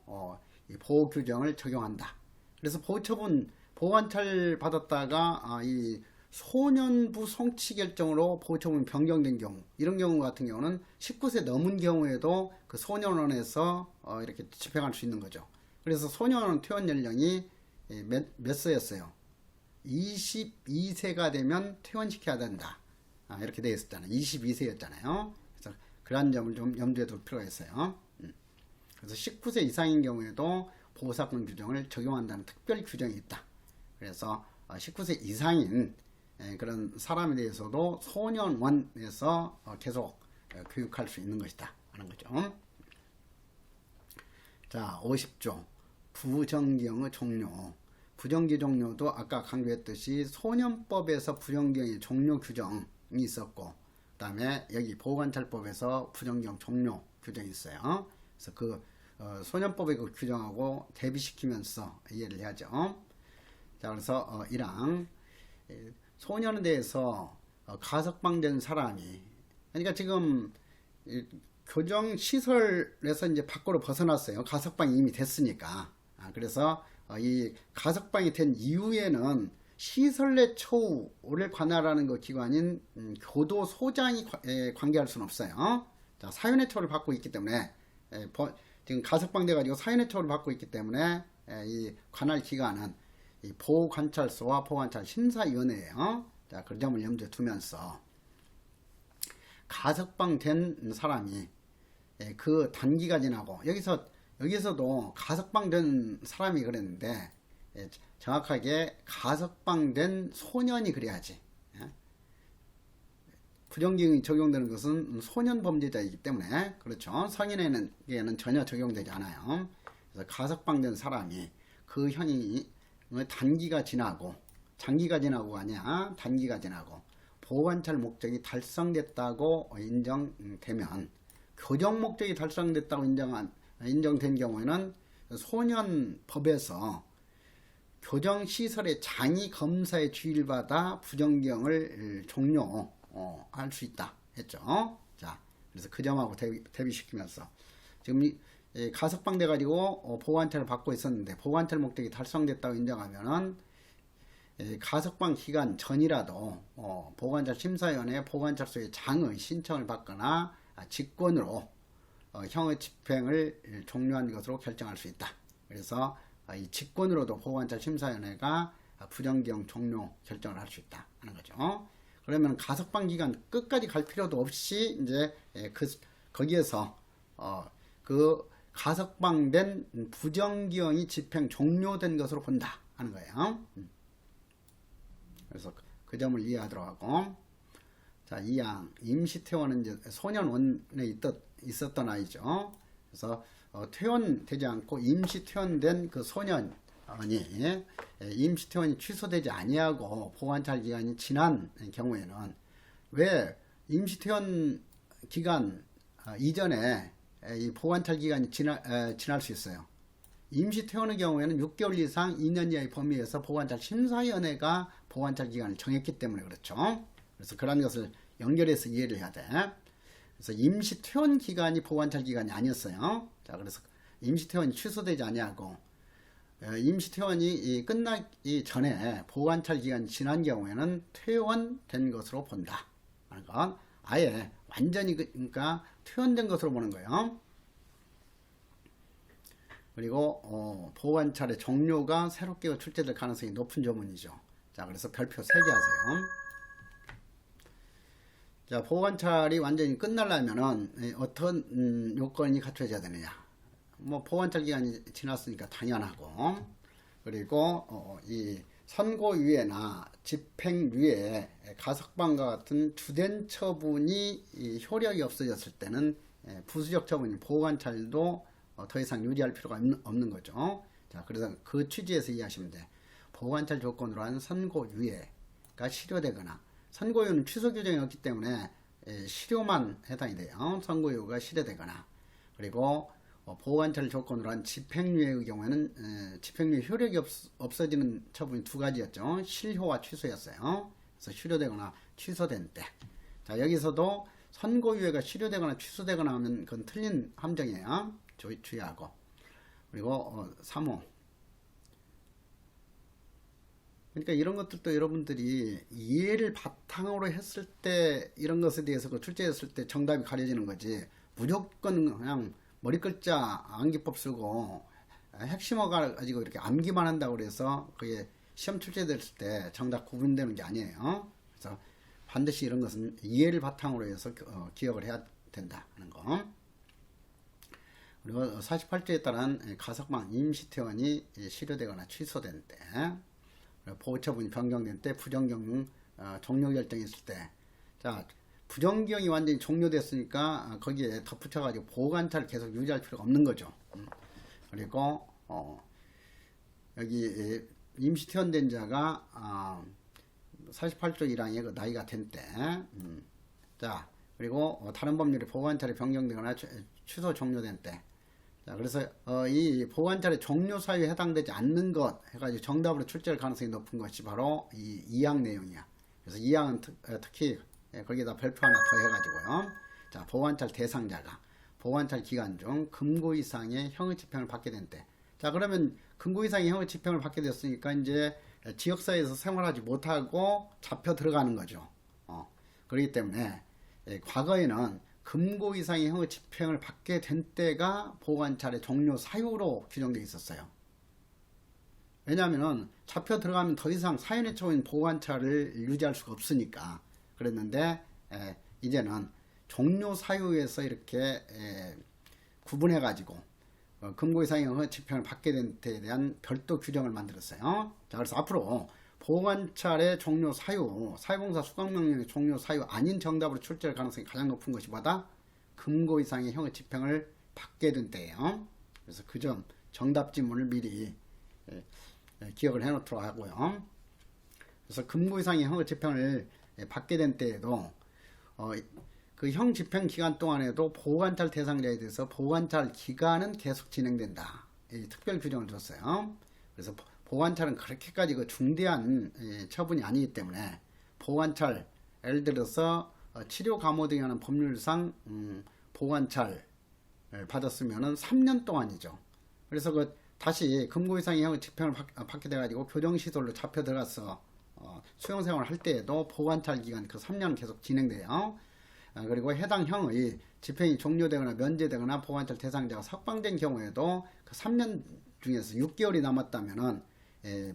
[SPEAKER 1] 이 보호 규정을 적용한다. 그래서 보호처분 보관찰 받았다가 이 소년부 송치 결정으로 보호처분 변경된 경우, 이런 경우 같은 경우는 19세 넘은 경우에도 그 소년원에서 이렇게 집행할 수 있는 거죠. 그래서 소년원 퇴원 연령이 몇 세였어요? 22세가 되면 퇴원시켜야 된다. 이렇게 되어 있었잖아요. 22세였잖아요. 그래서 그런 점을 좀 염두에 둘 필요가 있어요. 그래서 19세 이상인 경우에도 보호사건 규정을 적용한다는 특별 규정이 있다. 그래서 19세 이상인 그런 사람에 대해서도 소년원에서 계속 교육할 수 있는 것이다 하는 거죠. 자 50조 부정기형의 종료. 부정기 종료도 아까 강조했듯이 소년법에서 부정기형의 종료 규정이 있었고, 그 다음에 여기 보호관찰법에서 부정기형 종료 규정이 있어요. 그래서 그 소년법의 그 규정하고 대비시키면서 이해를 해야죠. 자 그래서 1항 소년에 대해서 가석방된 사람이, 그러니까 지금 교정 시설에서 이제 밖으로 벗어났어요. 가석방이 이미 됐으니까. 그래서 이 가석방이 된 이후에는 시설 내 처우를 관할하는 그 기관인 교도소장이 관계할 수는 없어요. 자, 사유내 처우를 받고 있기 때문에 지금 가석방 돼가지고 사유내 처우를 받고 있기 때문에 이 관할 기관은 이 보호관찰소와 보호관찰 심사위원회예요. 자, 그 점을 염두에 두면서 가석방 된 사람이 그 단기가 지나고 여기서도 가석방 된 사람이 그랬는데 정확하게 가석방 된 소년이 그래야지. 부정기형이 적용되는 것은 소년 범죄자이기 때문에 그렇죠. 성인에게는 전혀 적용되지 않아요. 그래서 가석방 된 사람이 그 형이 단기가 지나고 장기가 지나고 아니야 단기가 지나고 보호관찰 목적이 달성됐다고 인정되면 교정 목적이 달성됐다고 인정된 경우에는 소년법에서 교정시설의 장이 검사의 주의를 받아 부정기형을 종료할 수 있다 했죠. 자, 그래서 그 점하고 대비시키면서 지금 가석방 돼가지고 보호관찰을 받고 있었는데 보호관찰 목적이 달성됐다고 인정하면은 가석방 기간 전이라도 보호관찰 심사위원회 보호관찰소의 장의 신청을 받거나 직권으로 형의 집행을 종료한 것으로 결정할 수 있다. 그래서 이 직권으로도 보호관찰 심사위원회가 부정기형 종료 결정을 할 수 있다 하는 거죠. 그러면 가석방 기간 끝까지 갈 필요도 없이 이제 거기에서 그 가석방된 부정기형이 집행 종료된 것으로 본다 하는 거예요. 그래서 그 점을 이해하도록 하고, 자, 2항 임시퇴원은 이제 소년원에 있었던 아이죠. 그래서 퇴원되지 않고 임시퇴원된 그 소년이 임시퇴원이 취소되지 아니하고 보호관찰 기간이 지난 경우에는 왜 임시퇴원 기간 이전에 이 보호관찰 기간이 지날 수 있어요. 임시퇴원의 경우에는 6개월 이상 2년 이하의 범위에서 보호관찰 심사위원회가 보호관찰 기간을 정했기 때문에 그렇죠. 그래서 그런 것을 연결해서 이해를 해야 돼. 그래서 임시퇴원 기간이 보호관찰 기간이 아니었어요. 자, 그래서 임시퇴원이 취소되지 아니하고 임시퇴원이 끝나기 전에 보호관찰 기간이 지난 경우에는 퇴원된 것으로 본다. 그러니까 아예 완전히 그러니까 퇴원된 것으로 보는 거예요. 그리고 보호관찰의 종료가 새롭게 출제될 가능성이 높은 조문이죠. 자, 그래서 별표 3개 하세요. 자, 보호관찰이 완전히 끝나려면은 어떤 요건이 갖춰져야 되느냐. 뭐 보호관찰 기간이 지났으니까 당연하고, 그리고 이 선고유예나 집행유예, 가석방과 같은 주된 처분이 효력이 없어졌을 때는 부수적 처분인 보호관찰도 더 이상 유지할 필요가 없는 거죠. 자, 그래서 그 취지에서 이해하시면 돼. 보호관찰 조건으로 한 선고유예가 실효되거나, 선고유예는 취소 규정이 없기 때문에 실효만 해당이 돼요. 선고유예가 실효되거나, 그리고 보호관찰 조건으로 한 집행유예의 경우에는 집행유예 효력이 없어지는 처분이 두 가지였죠. 실효와 취소였어요. 그래서 실효되거나 취소된 때. 자, 여기서도 선고유예가 실효되거나 취소되거나 하면 그건 틀린 함정이에요. 주의하고. 그리고 3호. 그러니까 이런 것들도 여러분들이 이해를 바탕으로 했을 때 이런 것에 대해서 그 출제했을 때 정답이 가려지는 거지. 무조건 그냥 머리 글자 암기법 쓰고 핵심어 가지고 이렇게 암기만 한다고 그래서 그게 시험 출제됐을 때 정답 구분되는 게 아니에요. 그래서 반드시 이런 것은 이해를 바탕으로 해서 기억을 해야 된다 하는 거. 그리고 48조에 따른 가석방 임시퇴원이 실효되거나 취소된 때, 보호처분이 변경된 때, 부정기형 종료 결정이 있을 때, 자, 부정기형이 완전히 종료됐으니까 거기에 덧붙여가지고 보호관찰을 계속 유지할 필요가 없는 거죠. 그리고 여기 임시퇴원된 자가 48조 1항의 그 나이가 된 때, 자, 그리고 다른 법률의 보호관찰이 변경되거나 취소 종료된 때, 자, 그래서 이 보호관찰의 종료 사유에 해당되지 않는 것 해가지고 정답으로 출제할 가능성이 높은 것이 바로 이 2항 내용이야. 그래서 2항은 특히 거기에다 별표 하나 더 해가지고요. 자, 자, 보호관찰 대상자가 보호관찰 기간 중 금고 이상의 형의 집행을 받게 된 때. 자, 그러면 금고 이상의 형의 집행을 받게 됐으니까 이제 지역사회에서 생활하지 못하고 잡혀 들어가는 거죠. 그렇기 때문에 과거에는 금고 이상의 형의 집행을 받게 된 때가 보호관찰의 종료 사유로 규정되어 있었어요. 왜냐하면 잡혀 들어가면 더 이상 사연의 초인 보호관찰을 유지할 수가 없으니까 그랬는데 이제는 종료 사유에서 이렇게 구분해 가지고 금고 이상의 형의 집행을 받게 된 때에 대한 별도 규정을 만들었어요. 자, 그래서 앞으로 보호관찰의 종료 사유, 사회봉사 수강명령의 종료 사유 아닌 정답으로 출제할 가능성이 가장 높은 것이 뭐다? 금고 이상의 형의 집행을 받게 된 때예요. 그래서 그 점 정답 지문을 미리 기억을 해놓도록 하고요. 그래서 금고 이상의 형의 집행을 받게 된 때에도 그 형 집행 기간 동안에도 보호관찰 대상자에 대해서 보호관찰 기간은 계속 진행된다. 이 특별 규정을 줬어요. 그래서 보호관찰은 그렇게까지 그 중대한 처분이 아니기 때문에 보호관찰, 예를 들어서 치료 감호 등에 관한 법률상 보호관찰 받았으면은 3년 동안이죠. 그래서 그 다시 금고 이상의 형의 집행을 받게 돼가지고 교정시설로 잡혀 들어가서 수용생활을 할 때에도 보호관찰 기간 그 3년은 계속 진행돼요. 그리고 해당 형의 집행이 종료되거나 면제되거나 보호관찰 대상자가 석방된 경우에도 그 3년 중에서 6개월이 남았다면은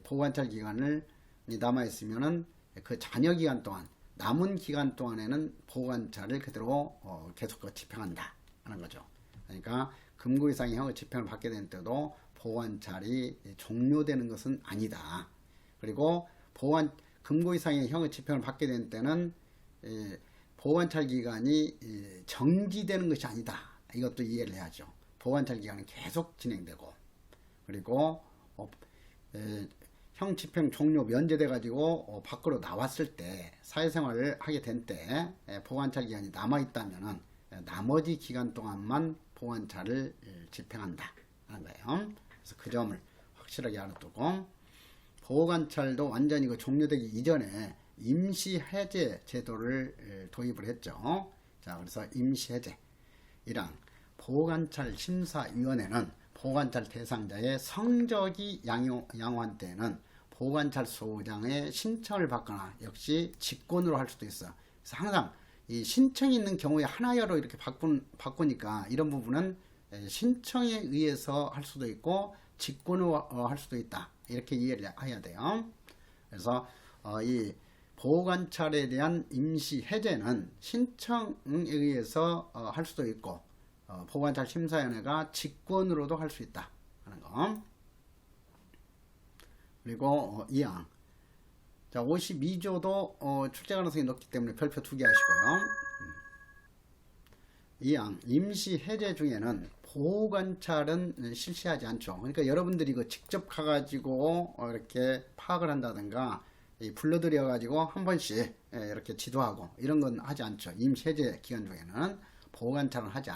[SPEAKER 1] 보호관찰 기간을 남아있으면은 그 잔여 기간 동안 남은 기간 동안에는 보호관찰을 그대로 계속 집행한다 하는 거죠. 그러니까 금고 이상의 형의 집행을 받게 된 때도 보호관찰이 종료되는 것은 아니다. 그리고 금고 이상의 형의 집행을 받게 된 때는 보호관찰 기간이 정지되는 것이 아니다. 이것도 이해를 해야죠. 보호관찰 기간은 계속 진행되고 그리고 형 집행 종료 면제돼 가지고 밖으로 나왔을 때 사회생활을 하게 된 때 보호관찰 기간이 남아있다면 나머지 기간 동안만 보호관찰을 집행한다 하는 거예요. 그래서 그 점을 확실하게 알아두고 보호관찰도 완전히 그 종료되기 이전에 임시해제 제도를 도입을 했죠. 자, 그래서 임시해제이랑 보호관찰 심사위원회는 보호관찰 대상자의 성적이 양호한 때는 보호관찰소장의 신청을 받거나 역시 직권으로 할 수도 있어요. 그래서 항상 이 신청이 있는 경우에 하나여로 이렇게 바꾸니까 이런 부분은 신청에 의해서 할 수도 있고 직권으로 할 수도 있다. 이렇게 이해를 해야 돼요. 그래서 이 보호관찰에 대한 임시 해제는 신청에 의해서 할 수도 있고 보호관찰 심사위원회가 직권으로도 할 수 있다 하는 거. 그리고 2항 자 52조도 출제 가능성이 높기 때문에 별표 2개 하시고요. 2항 임시 해제 중에는 보호관찰은 실시하지 않죠. 그러니까 여러분들이 이거 직접 가가지고 이렇게 파악을 한다든가 불러들여 가지고 한 번씩 이렇게 지도하고 이런 건 하지 않죠. 임시 해제 기간 중에는 보호관찰은 하지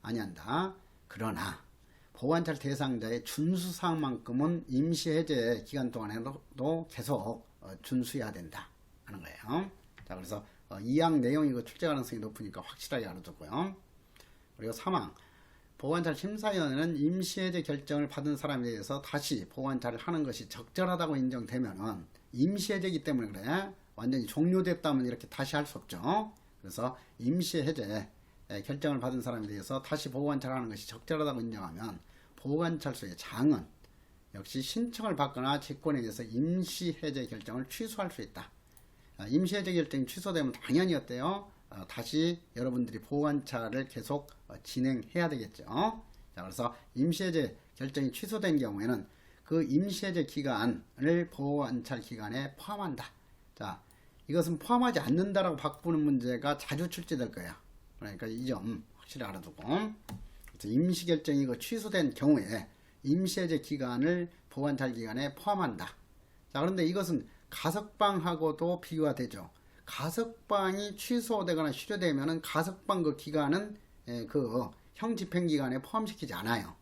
[SPEAKER 1] 아니한다. 그러나 보호관찰 대상자의 준수사항만큼은 임시 해제 기간 동안에도 계속 준수해야 된다 하는 거예요. 자, 그래서 2항 내용이 이거 출제 가능성이 높으니까 확실하게 알아두고요. 그리고 3항 보호관찰 심사위원회는 임시해제 결정을 받은 사람에 대해서 다시 보호관찰을 하는 것이 적절하다고 인정되면은 임시해제이기 때문에 그래 완전히 종료됐다면 이렇게 다시 할 수 없죠. 그래서 임시해제 결정을 받은 사람에 대해서 다시 보호관찰하는 것이 적절하다고 인정하면 보호관찰소의 장은 역시 신청을 받거나 직권에 의해서 임시해제 결정을 취소할 수 있다. 임시해제 결정이 취소되면 당연히 어때요? 다시 여러분들이 보호관찰을 계속 진행해야 되겠죠. 자, 그래서 임시해제 결정이 취소된 경우에는 그 임시해제 기간을 보호관찰 기간에 포함한다. 자, 이것은 포함하지 않는다라고 바꾸는 문제가 자주 출제될 거야. 그러니까 이 점 확실히 알아두고 그래서 임시결정이 취소된 경우에 임시해제 기간을 보호관찰 기간에 포함한다. 자, 그런데 이것은 가석방하고도 비교가 되죠. 가석방이 취소되거나 실효되면은 가석방 그 기간은 그 형 집행 기간에 포함시키지 않아요.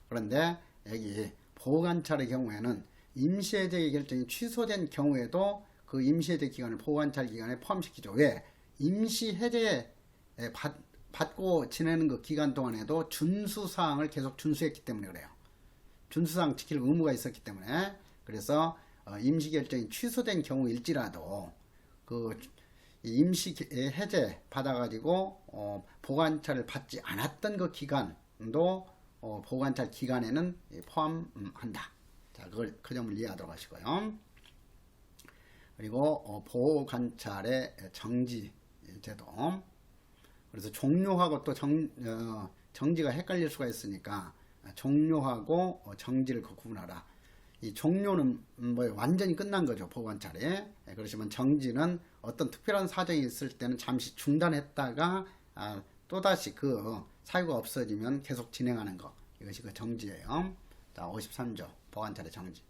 [SPEAKER 1] 그런데 여기 보호관찰의 경우에는 임시해제 결정이 취소된 경우에도 그 임시해제 기간을 보호관찰 기간에 포함시키죠. 왜? 임시해제 받고 지내는 그 기간 동안에도 준수사항을 계속 준수했기 때문에 그래요. 준수사항 지킬 의무가 있었기 때문에. 그래서 임시결정이 취소된 경우일지라도 그 임시 해제 받아가지고 보관찰을 받지 않았던 그 기간도 보관찰 기간에는 포함한다. 자, 그 점을 이해하도록 하시고요. 그리고 보관찰의 정지 제도. 그래서 종료하고 또 정지가 헷갈릴 수가 있으니까 종료하고 정지를 구분하라. 이 종료는 뭐 완전히 끝난 거죠, 보관찰에. 그렇지만 정지는 어떤 특별한 사정이 있을 때는 잠시 중단했다가 또다시 그 사유가 없어지면 계속 진행하는 거. 이것이 그 정지예요. 자, 53조 보관찰의 정지.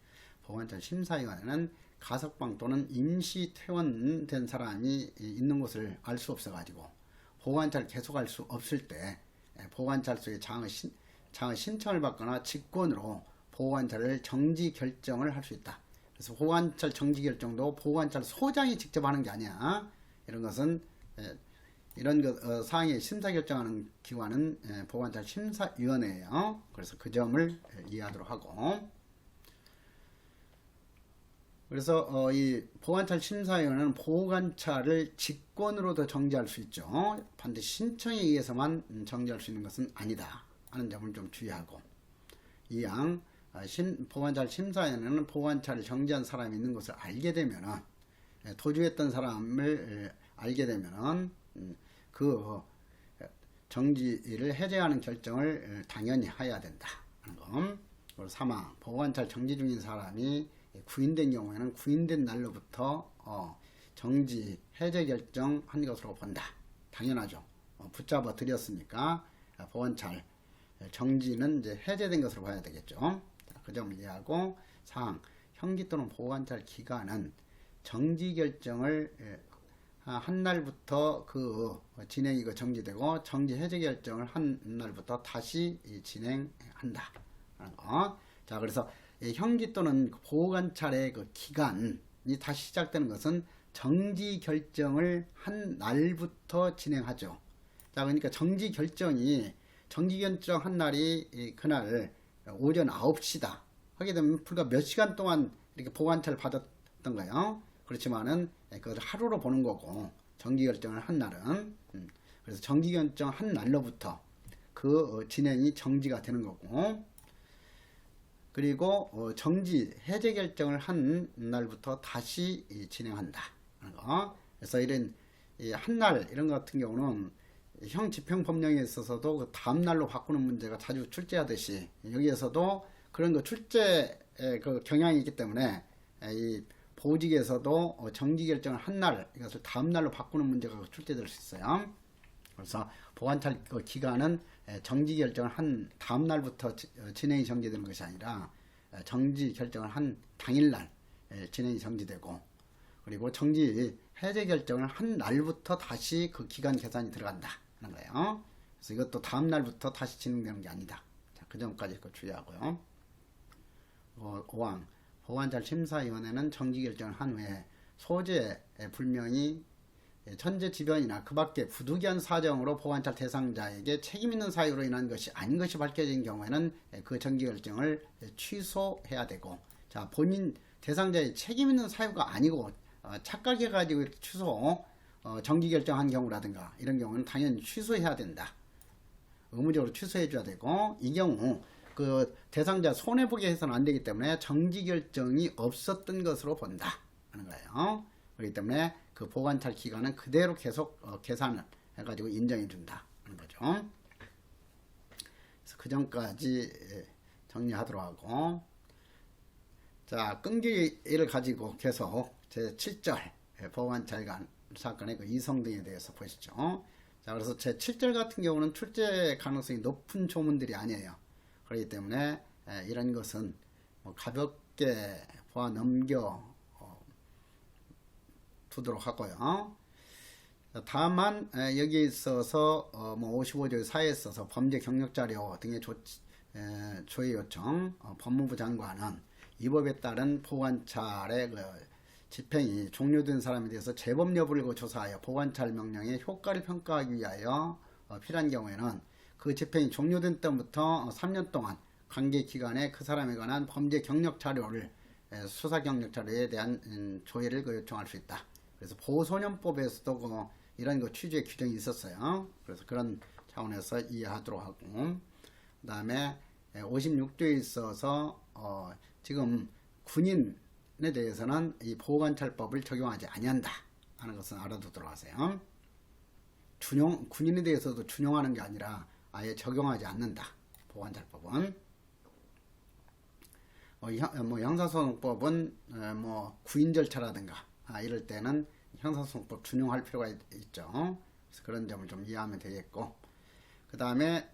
[SPEAKER 1] 보관찰 심사위원회는 가석방 또는 임시 퇴원된 사람이 있는 곳을 알 수 없어가지고 보관찰을 계속할 수 없을 때 보관찰소에 장의 신청을 받거나 직권으로 보관찰을 정지 결정을 할 수 있다. 그래서 보관찰 정지 결정도 보관찰 소장이 직접 하는 게 아니야. 이런 것은 이런 사항에 심사 결정하는 기관은 보관찰 심사위원회예요. 그래서 그 점을 이해하도록 하고. 그래서 이 보관찰 심사위원회는 보관찰을 직권으로도 정지할 수 있죠. 반드시 신청에 의해서만 정지할 수 있는 것은 아니다 하는 점을 좀 주의하고, 이양 보관찰 심사위원회는 보관찰을 정지한 사람이 있는 것을 알게 되면은, 도주했던 사람을 알게 되면은 그 정지를 해제하는 결정을 당연히 해야 된다 하는 거. 그리고 3항 보관찰 정지 중인 사람이 구인된 경우에는 구인된 날로부터 정지 해제 결정한 것으로 본다. 당연하죠. 붙잡아 드렸으니까 보관찰 정지는 이제 해제된 것으로 봐야 되겠죠. 그 점을 이해하고, 4항 형기 또는 보관찰 기간은 정지 결정을 한 날부터 그 진행이 정지되고 정지 해제 결정을 한 날부터 다시 진행한다. 자, 그래서 형기 또는 보관찰의 그 기간이 다시 시작되는 것은 정지 결정을 한 날부터 진행하죠. 자, 그러니까 정지 결정 한 날이 그날 오전 9시다 하게 되면 불과 몇 시간 동안 이렇게 보관찰을 받았던 거예요. 그렇지만은 그걸 하루로 보는 거고, 정지 결정을 한 날은 그래서 정지 결정 한 날로부터 그 진행이 정지가 되는 거고, 그리고 정지 해제 결정을 한 날부터 다시 진행한다 하는 거. 그래서 이런 한 날 이런 것 같은 경우는 형 집행법령에 있어서도 그 다음 날로 바꾸는 문제가 자주 출제하듯이, 여기에서도 그런 거 출제 그 경향이 있기 때문에 이 보직에서도 정지 결정을 한 날, 이것을 다음 날로 바꾸는 문제가 출제될 수 있어요. 그래서 보관찰 기간은 정지 결정을 한 다음 날부터 진행이 정지되는 것이 아니라 정지 결정을 한 당일날 진행이 정지되고, 그리고 정지 해제 결정을 한 날부터 다시 그 기간 계산이 들어간다 하는 거예요. 그래서 이것도 다음 날부터 다시 진행되는 게 아니다. 자, 그 점까지 주의하고요. 5항 보관찰 심사위원회는 정지 결정을 한 후에 소재 불명이 천재지변이나 그 밖에 부득이한 사정으로 보관찰 대상자에게 책임 있는 사유로 인한 것이 아닌 것이 밝혀진 경우에는 그 정지 결정을 취소해야 되고, 자, 본인 대상자의 책임 있는 사유가 아니고 착각해가지고 이렇게 정지 결정한 경우라든가 이런 경우는 당연히 취소해야 된다. 의무적으로 취소해줘야 되고, 이 경우 그 대상자 손해보게 해서는 안 되기 때문에 정지 결정이 없었던 것으로 본다 하는 거예요. 그렇기 때문에 그 보관찰 기간은 그대로 계속 계산을 해가지고 인정해준다 하는 거죠. 그래서 그 전까지 정리하도록 하고, 자, 끈기를 가지고 계속 제7절 보관찰 사건의 그 이성 등에 대해서 보시죠. 자, 그래서 제7절 같은 경우는 출제 가능성이 높은 조문들이 아니에요. 그렇기 때문에 이런 것은 가볍게 보아 넘겨 두도록 하고요. 다만 여기에 있어서 55조 사에 있어서 범죄 경력 자료 등의 조회 요청, 법무부 장관은 이 법에 따른 보관찰의 집행이 종료된 사람에 대해서 재범 여부를 조사하여 보관찰 명령의 효과를 평가하기 위하여 필요한 경우에는 그 집행이 종료된 때부터 3년 동안 관계 기간에 그 사람에 관한 범죄 경력 자료를 수사 경력 자료에 대한 조회를 요청할 수 있다. 그래서 보호소년법에서도 이런 취지의 규정이 있었어요. 그래서 그런 차원에서 이해하도록 하고, 그 다음에 56조에 있어서 지금 군인에 대해서는 이 보호관찰법을 적용하지 아니한다 하는 것은 알아두도록 하세요. 군인에 대해서도 준용하는 게 아니라 아예 적용하지 않는다. 보호관찰법은. 형사소송법은 구인 절차라든가 이럴 때는 형사소송법 준용할 필요가 있죠. 그래서 그런 점을 좀 이해하면 되겠고, 그 다음에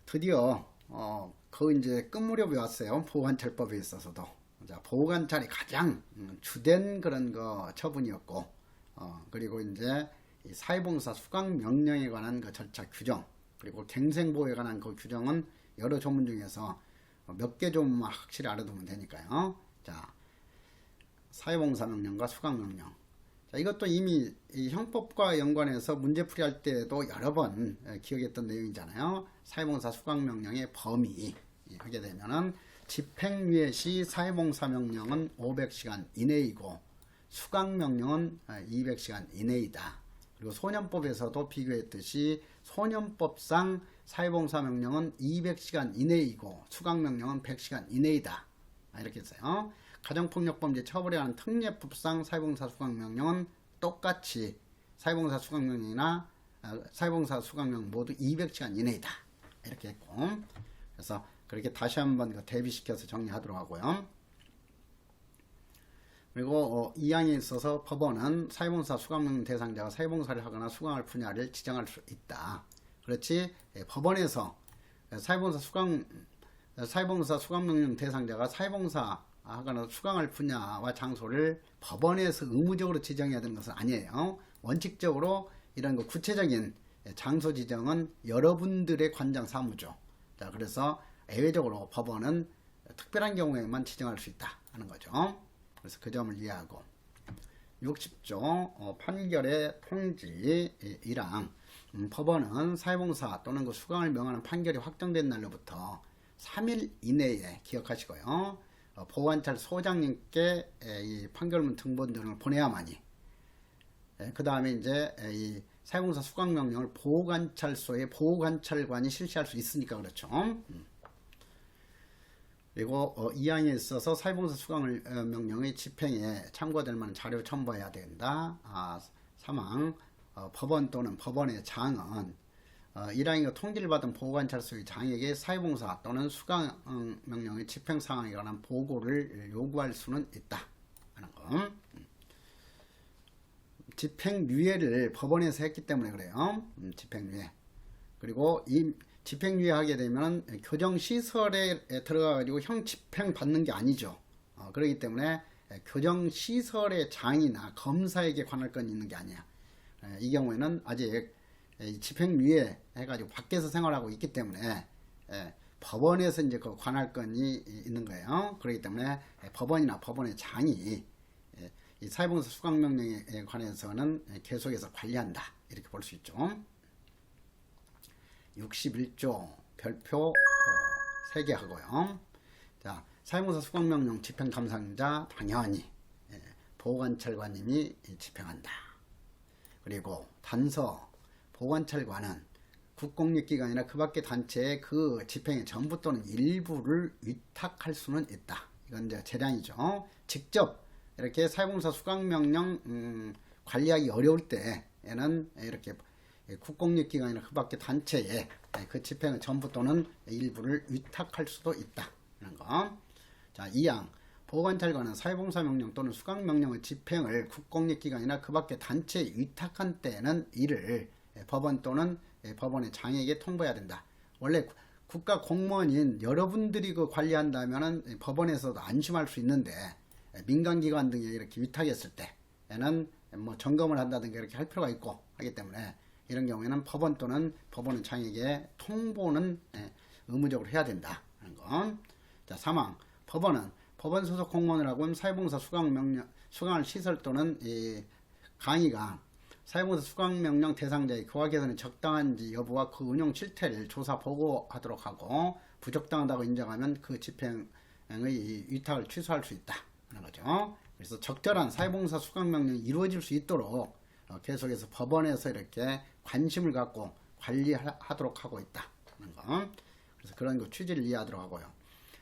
[SPEAKER 1] 드디어 이제 끝 무렵이 왔어요. 보호관찰법에 있어서도. 자, 보호관찰이 가장 주된 그런 처분이었고, 그리고 이제 이 사회봉사 수강명령에 관한 절차 규정, 그리고 갱생보호에 관한 규정은 여러 조문 중에서 몇 개 좀 확실히 알아두면 되니까요. 자, 사회봉사 명령과 수강명령. 자, 이것도 이미 이 형법과 연관해서 문제풀이할 때도 여러 번 기억했던 내용이잖아요. 사회봉사 수강명령의 범위 하게 되면은 집행유예 시 사회봉사 명령은 500시간 이내이고 수강명령은 200시간 이내이다. 그리고 소년법에서도 비교했듯이 소년법상 사회봉사 명령은 200시간 이내이고 수강명령은 100시간 이내이다. 이렇게 했어요. 가정폭력범죄 처벌에 관한 특례법상 사회봉사 수강명령은 똑같이 사회봉사 수강명령이나 사회봉사 수강명 모두 200시간 이내이다. 이렇게 했고, 그래서 그렇게 다시 한번 대비시켜서 정리하도록 하고요. 그리고 이항에 있어서 법원은 사회봉사 수강명령 대상자가 사회봉사를 하거나 수강할 분야를 지정할 수 있다. 그렇지, 법원에서 사회봉사 수강명령 대상자가 사회봉사 하거나 수강할 분야와 장소를 법원에서 의무적으로 지정해야 되는 것은 아니에요. 원칙적으로 이런 구체적인 장소 지정은 여러분들의 관장 사무죠. 자, 그래서 예외적으로 법원은 특별한 경우에만 지정할 수 있다 하는 거죠. 그래서 그 점을 이해하고, 60조 판결의 통지 1항 법원은 사회봉사 또는 수강을 명하는 판결이 확정된 날로부터 3일 이내에, 기억하시고요, 보호관찰 소장님께 이 판결문 등본 등을 보내야만이, 그 다음에 이제 이 사회봉사 수강명령을 보호관찰소의 보호관찰관이 실시할 수 있으니까 그렇죠. 그리고 이항에 있어서 사회봉사 수강 명령의 집행에 참고될 만한 자료 첨부해야 된다. 3항 법원 또는 법원의 장은 1항에 통지를 받은 보호관찰소의 장에게 사회봉사 또는 수강 명령의 집행 상황에 관한 보고를 요구할 수는 있다 하는 거. 집행유예를 법원에서 했기 때문에 그래요. 집행유예. 그리고 이 집행유예하게 되면 교정시설에 들어가가지고 형 집행 받는 게 아니죠. 그렇기 때문에 교정시설의 장이나 검사에게 관할 건이 있는 게 아니야. 이 경우에는 아직 집행유예 해가지고 밖에서 생활하고 있기 때문에 법원에서 이제 그 관할 건이 있는 거예요. 그렇기 때문에 법원이나 법원의 장이 이 사회봉사 수강명령에 관해서는 계속해서 관리한다. 이렇게 볼 수 있죠. 61조 별표 3개 하고요. 자, 사회봉사 수강명령 집행 담당자 당연히 보호관찰관님이 집행한다. 그리고 단서 보호관찰관은 국공립기관이나 그 밖의 단체에 그 집행의 전부 또는 일부를 위탁할 수는 있다. 이건 이제 재량이죠. 직접 이렇게 사회봉사 수강명령 관리하기 어려울 때에는 이렇게 국공립기관이나 그 밖의 단체에 그 집행의 전부 또는 일부를 위탁할 수도 있다. 이런 거. 자, 2항 보호관찰관은 사회봉사 명령 또는 수강명령의 집행을 국공립기관이나 그 밖의 단체에 위탁한 때에는 이를 법원 또는 법원의 장에게 통보해야 된다. 원래 국가 공무원인 여러분들이 관리한다면은 법원에서도 안심할 수 있는데 민간기관 등에 이렇게 위탁했을 때에는 뭐 점검을 한다든가 이렇게 할 필요가 있고 하기 때문에 이런 경우에는 법원 또는 법원의 장에게 통보는 의무적으로 해야 된다 하는 거. 자, 3항 법원은 법원 소속 공무원이라고 하면 사회봉사 수강을 시설 또는 이 강의가 사회봉사 수강명령 대상자의 교화 개선이 적당한지 여부와 그 운용 실태를 조사 보고하도록 하고 부적당하다고 인정하면 그 집행의 위탁을 취소할 수 있다 하는 거죠. 그래서 적절한 사회봉사 수강명령이 이루어질 수 있도록 계속해서 법원에서 이렇게 관심을 갖고 관리하도록 하고 있다 하는 거. 그래서 그런 거 취지를 이해하도록 하고요.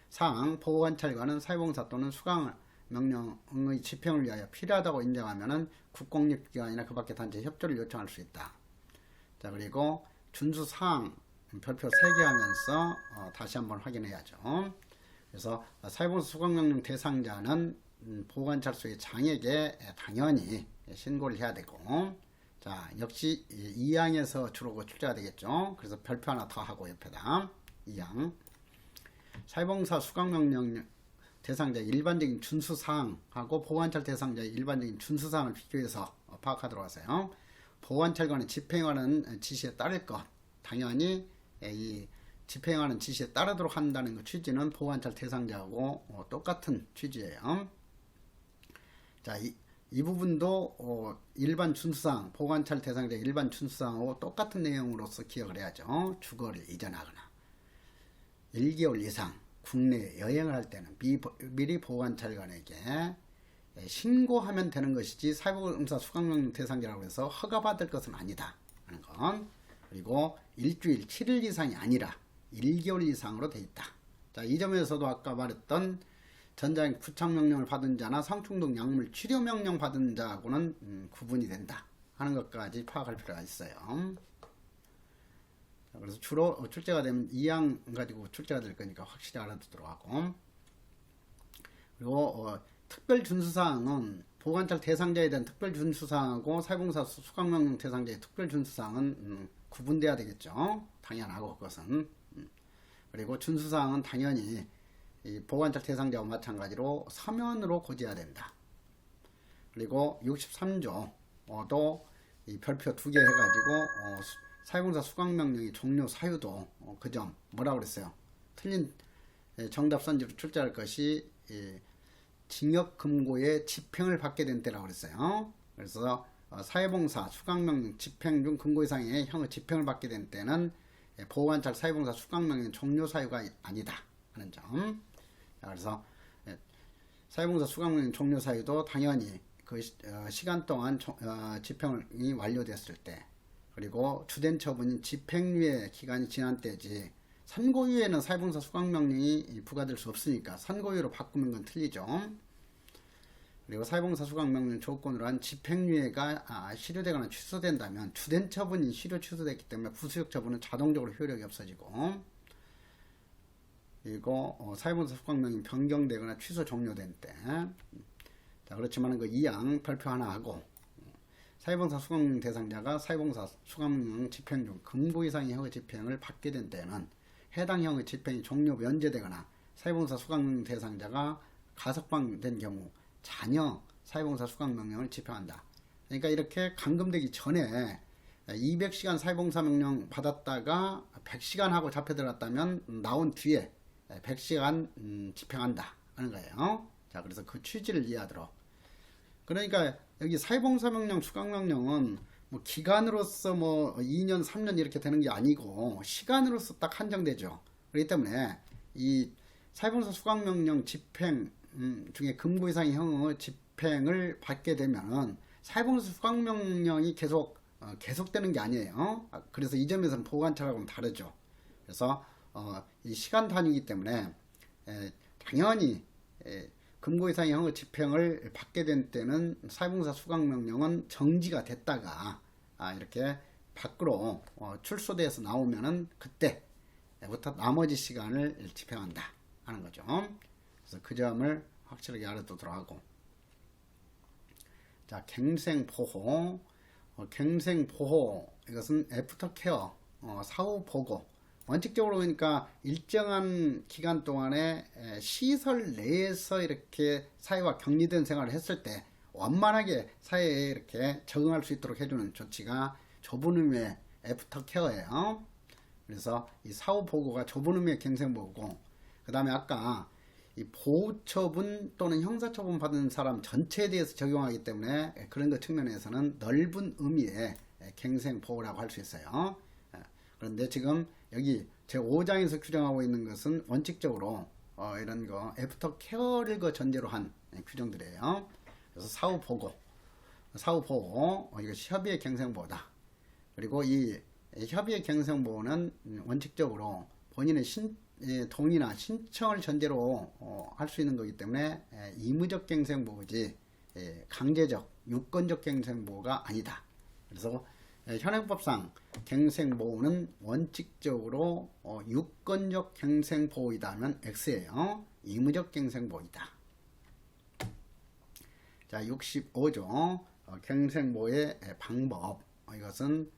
[SPEAKER 1] 상 보호관찰관은 사회봉사 또는 수강명령의 집행을 위하여 필요하다고 인정하면은 국공립기관이나 그 밖의 단체에 협조를 요청할 수 있다. 자, 그리고 준수사항 별표 3개 하면서 다시 한번 확인해야죠. 그래서 사회봉사 수강명령 대상자는 보호관찰소의 장에게 당연히 신고를 해야 되고, 자, 역시 2항에서 주로 출제가 되겠죠. 그래서 별표 하나 더 하고 옆에다 2항. 사회봉사 수강명령 대상자의 일반적인 준수사항하고 보호관찰 대상자의 일반적인 준수사항을 비교해서 파악하도록 하세요. 보호관찰관은 집행하는 지시에 따를 것, 당연히 이 집행하는 지시에 따르도록 한다는 그 취지는 보호관찰 대상자하고 똑같은 취지예요. 자, 이 부분도 일반 준수사항, 보호관찰 대상자 일반 준수사항하고 똑같은 내용으로서 기억을 해야죠. 주거를 이전하거나 1개월 이상 국내에 여행을 할 때는 미리 보호관찰관에게 신고하면 되는 것이지 사회봉사 수강명령 대상자라고 해서 허가받을 것은 아니다 하는 건. 그리고 일주일 7일 이상이 아니라 1개월 이상으로 돼 있다. 자, 이 점에서도 아까 말했던 전자인 구착명령을 받은 자나 성충동 약물 치료명령 받은 자하고는 구분이 된다 하는 것까지 파악할 필요가 있어요. 그래서 주로 출제가 되면 2항 가지고 출제가 될 거니까 확실히 알아두도록 하고, 그리고 특별 준수사항은 보호관찰 대상자에 대한 특별 준수사항하고 사회봉사 수강명령 대상자의 특별 준수사항은 구분돼야 되겠죠. 당연하고 그것은. 그리고 준수사항은 당연히 이 보호관찰 대상자와 마찬가지로 서면으로 고지해야 된다. 그리고 63조도 이 별표 2개 해가지고 사회봉사 수강명령의 종료 사유도 그 점 뭐라고 그랬어요? 틀린 정답 선지로 출제할 것이 징역금고의 집행을 받게 된 때라고 그랬어요. 그래서 사회봉사 수강명령 집행 중 금고 이상의 형의 집행을 받게 된 때는 보호관찰 사회봉사 수강명령 종료 사유가 아니다 하는 점. 그래서 사회봉사 수강명령 종료 사유도 당연히 그 시간 동안 집행이 완료됐을 때, 그리고 주된 처분인 집행유예 기간이 지난 때지 선고유예는 사회봉사 수강명령이 부과될 수 없으니까 선고유예로 바꾸는 건 틀리죠. 그리고 사회봉사 수강명령 조건으로 한 집행유예가 실효되거나 취소된다면 주된 처분이 실효 취소됐기 때문에 부수역 처분은 자동적으로 효력이 없어지고, 그리고 사회봉사 수강명령이 변경되거나 취소 종료된 때, 자, 그렇지만 그 2항 별표 하나 하고, 사회봉사 수강명령 대상자가 사회봉사 수강명령 집행 중 금고 이상의 형의 집행을 받게 된 때는 해당 형의 집행이 종료 면제되거나 사회봉사 수강명령 대상자가 가석방된 경우 자녀 사회봉사 수강명령을 집행한다. 그러니까 이렇게 감금되기 전에 200시간 사회봉사 명령 받았다가 100시간 하고 잡혀 들어갔다면 나온 뒤에 100시간 집행한다 하는 거예요. 자, 그래서 그 취지를 이해하도록. 그러니까 여기 사회봉사명령 수강명령은 뭐 기간으로서 뭐 2년 3년 이렇게 되는 게 아니고 시간으로서 딱 한정되죠. 그렇기 때문에 이 사회봉사 수강명령 집행 중에 금고 이상의 형의 집행을 받게 되면은 사회봉사 수강명령이 계속되는 게 아니에요. 그래서 이 점에서는 보호관찰하고는 다르죠. 그래서 이 시간 단위이기 때문에 당연히 금고 이상의 형의 집행을 받게 된 때는 사회봉사 수강명령은 정지가 됐다가 이렇게 밖으로 출소돼서 나오면은 그때부터 나머지 시간을 집행한다 하는 거죠. 그래서 그 점을 확실하게 알아두도록 하고, 자, 갱생보호. 갱생보호 이것은 애프터케어 사후보고, 원칙적으로 그러니까 일정한 기간 동안에 시설 내에서 이렇게 사회와 격리된 생활을 했을 때 원만하게 사회에 이렇게 적응할 수 있도록 해주는 조치가 좁은 의미의 애프터케어예요. 그래서 이 사후 보고가 좁은 의미의 갱생 보고고, 그 다음에 아까 이 보호처분 또는 형사처분 받은 사람 전체에 대해서 적용하기 때문에 그런 것 측면에서는 넓은 의미의 갱생보호라고 할 수 있어요. 그런데 지금 여기 제5장에서 규정하고 있는 것은 원칙적으로 이런 거 애프터 케어를 그 전제로 한 규정들이에요. 그래서 사후보호 이거 협의의 갱생보호다. 그리고 이 협의의 갱생보호는 원칙적으로 본인의 동의나 신청을 전제로 할 수 있는 거기 때문에 의무적 갱생보호지 강제적 유권적 갱생보호가 아니다. 그래서 현행법상 갱생보호는 원칙적으로 유권적 갱생보호이다 하면 X예요. 의무적 갱생보호이다. 자, 65조 갱생보호의 방법. 이것은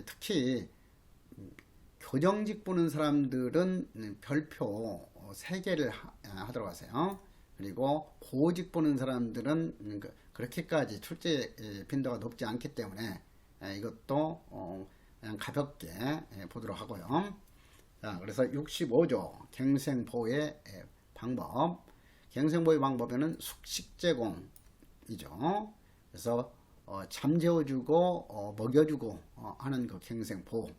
[SPEAKER 1] 특히 교정직 보는 사람들은 별표 3개를 하도록 하세요. 그리고 보호직 보는 사람들은 그렇게까지 출제 빈도가 높지 않기 때문에 이것도 그냥 가볍게 보도록 하고요. 자, 그래서 65조 갱생보호의 방법. 갱생보호의 방법에는 숙식 제공이죠. 그래서 잠재워주고 먹여주고 하는 그 갱생보호.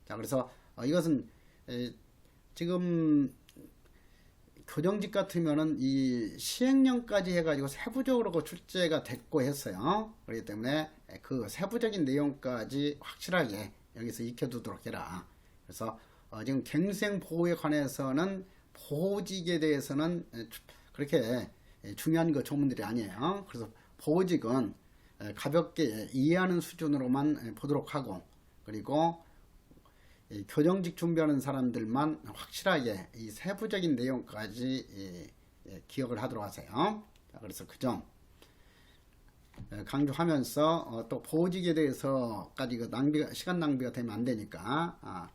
[SPEAKER 1] 자, 그래서 이것은 지금 교정직 같으면은 이 시행령까지 해가지고 세부적으로 그 출제가 됐고 했어요. 그렇기 때문에 그 세부적인 내용까지 확실하게 여기서 익혀두도록 해라. 그래서 지금 갱생보호에 관해서는 보호직에 대해서는 그렇게 중요한 그 조문들이 아니에요. 그래서 보호직은 가볍게 이해하는 수준으로만 보도록 하고, 그리고 교정직 준비하는 사람들만 확실하게 이 세부적인 내용까지 기억을 하도록 하세요. 자, 그래서 그 점 강조하면서 또 보호직에 대해서까지 그 시간 낭비가 되면 안 되니까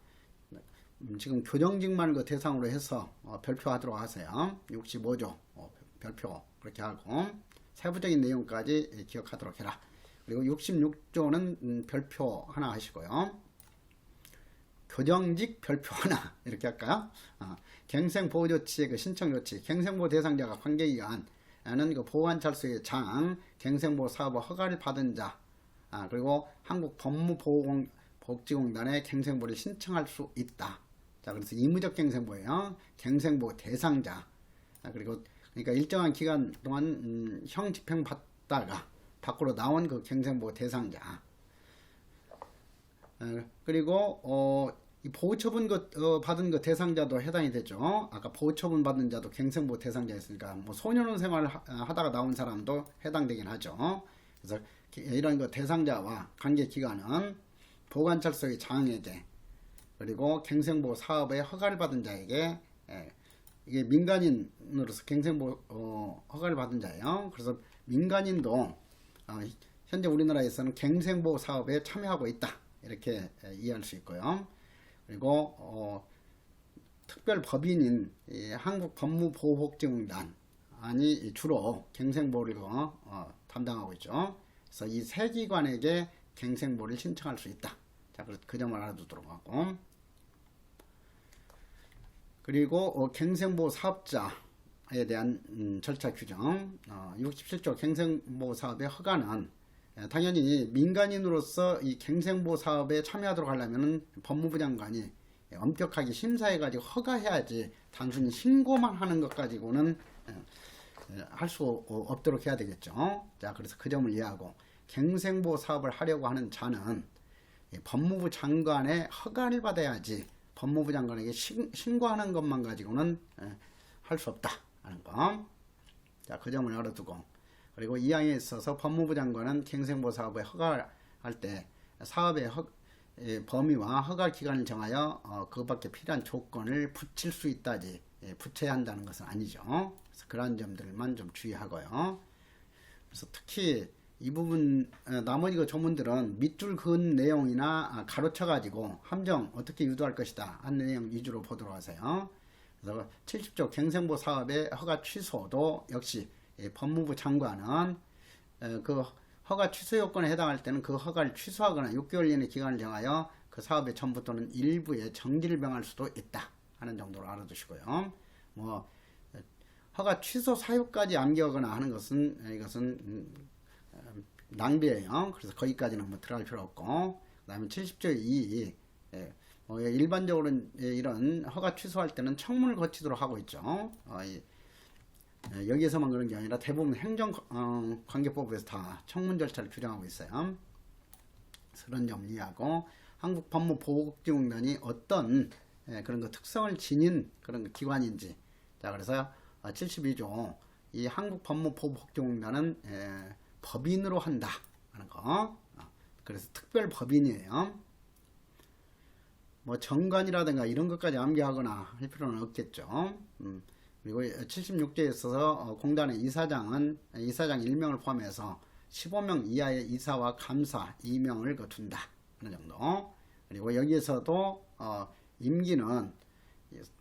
[SPEAKER 1] 지금 교정직만 그 대상으로 해서 별표하도록 하세요. 65조 별표 그렇게 하고 세부적인 내용까지 기억하도록 해라. 그리고 66조는 별표 하나 하시고요. 교정직 별표 하나 이렇게 할까요? 갱생보호조치의 그 신청조치, 갱생보호 대상자가 관계기관은 그 보호관찰소의 장, 갱생보호 사업의 허가를 받은 자, 그리고 한국법무보호복지공단에 갱생보호를 신청할 수 있다. 자, 그래서 의무적 갱생보호예요. 갱생보호 대상자. 그리고 그러니까 일정한 기간 동안 형 집행 받다가 밖으로 나온 그 갱생보호 대상자. 그리고 이 보호처분 받은 그 대상자도 해당이 되죠. 아까 보호처분 받은 자도 갱생보호 대상자였으니까 뭐 소년원 생활을 하다가 나온 사람도 해당되긴 하죠. 그래서 이런 그 대상자와 관계 기관은 보호관찰소의 장에게, 그리고 갱생보호 사업에 허가를 받은 자에게, 이게 민간인으로서 갱생보호 허가를 받은 자예요. 그래서 민간인도 현재 우리나라에서는 갱생보호 사업에 참여하고 있다. 이렇게 이해할 수 있고요. 그리고 특별 법인인 한국법무보호복지공단이 주로 갱생보호를 담당하고 있죠. 그래서 이 세 기관에게 갱생보호를 신청할 수 있다. 자, 그래서 그 점을 알아두도록 하고, 그리고 갱생보호 사업자에 대한 절차 규정. 67조 갱생보호 사업의 허가는 당연히 민간인으로서 이 갱생보호 사업에 참여하도록 하려면 법무부 장관이 엄격하게 심사해가지고 허가해야지 단순히 신고만 하는 것 가지고는 할 수 없도록 해야 되겠죠. 자, 그래서 그 점을 이해하고, 갱생보호 사업을 하려고 하는 자는 법무부 장관의 허가를 받아야지 법무부 장관에게 신고하는 것만 가지고는 할 수 없다 하는 거. 자, 그 점을 알아두고, 그리고 이 항에 있어서 법무부 장관은 갱생보호 사업에 허가할 때 사업의 범위와 허가 기간을 정하여 그것밖에 필요한 조건을 붙일 수 있다지 붙여야 한다는 것은 아니죠. 그래서 그러한 점들만 좀 주의하고요. 그래서 특히 이 부분 나머지 그 조문들은 밑줄 그은 내용이나 가로쳐 가지고 함정 어떻게 유도할 것이다 한 내용 위주로 보도록 하세요. 그래서 70조 갱생보호 사업의 허가 취소도 역시 법무부 장관은 그 허가 취소 요건에 해당할 때는 그 허가를 취소하거나 6개월 이내의 기간을 정하여 그 사업의 전부 또는 일부에 정지를 명할 수도 있다 하는 정도로 알아두시고요. 뭐 허가 취소 사유까지 암기하거나 하는 것은 이것은 낭비예요. 그래서 거기까지는 뭐 들어갈 필요 없고, 그 다음에 70조 2 일반적으로 이런 허가 취소할 때는 청문을 거치도록 하고 있죠. 여기에서만 그런 게 아니라 대부분 행정관계법에서 다 청문 절차를 규정하고 있어요. 그런 점 이해하고, 한국법무보호복지공단이 어떤 그런 거 특성을 지닌 그런 기관인지. 자, 그래서 72조 이 한국법무보호복지공단은 법인으로 한다 하는 거. 그래서 특별 법인이에요. 뭐 정관이라든가 이런 것까지 암기하거나 할 필요는 없겠죠. 그리고 76조에 있어서 공단의 이사장은 이사장 1명을 포함해서 15명 이하의 이사와 감사 2명을 거둔다 하는 정도. 그리고 여기에서도 임기는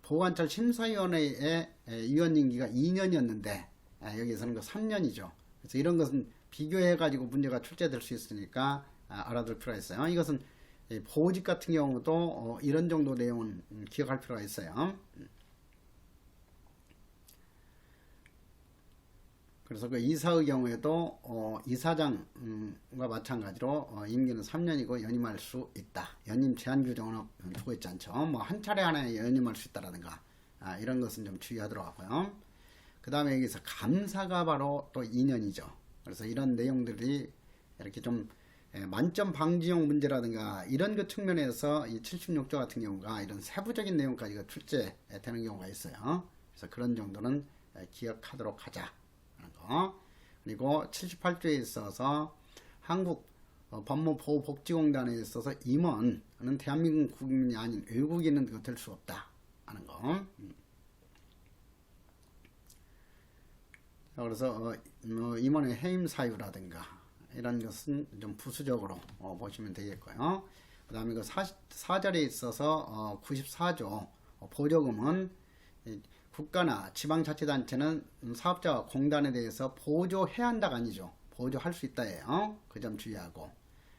[SPEAKER 1] 보관찰 심사위원회의 위원 임기가 2년이었는데 여기에서는 그 3년이죠. 그래서 이런 것은 비교해 가지고 문제가 출제될 수 있으니까 알아둘 필요가 있어요. 이것은 보호직 같은 경우도 이런 정도 내용은 기억할 필요가 있어요. 그래서 그 이사의 경우에도 이사장과 마찬가지로 임기는 3년이고 연임할 수 있다. 연임 제한 규정은 두고 있지 않죠. 뭐 한 차례 하나에 연임할 수 있다라든가 이런 것은 좀 주의하도록 하고요. 그 다음에 여기서 감사가 바로 또 2년이죠. 그래서 이런 내용들이 이렇게 좀 만점 방지용 문제라든가 이런 그 측면에서 이 76조 같은 경우가 이런 세부적인 내용까지가 출제되는 경우가 있어요. 그래서 그런 정도는 기억하도록 하자. 그리고 78조에 있어서 한국 법무보호복지공단에 있어서 임원은 대한민국 국민이 아닌 외국인은 될 수 없다 하는 거. 그래서 임원의 해임 사유라든가 이런 것은 좀 부수적으로 보시면 되겠고요. 그 다음에 그 4절에 있어서 94조 보조금은 국가나 지방자치단체는 사업자와 공단에 대해서 보조해야 한다가 아니죠. 보조할 수 있다예요. 그 점 주의하고.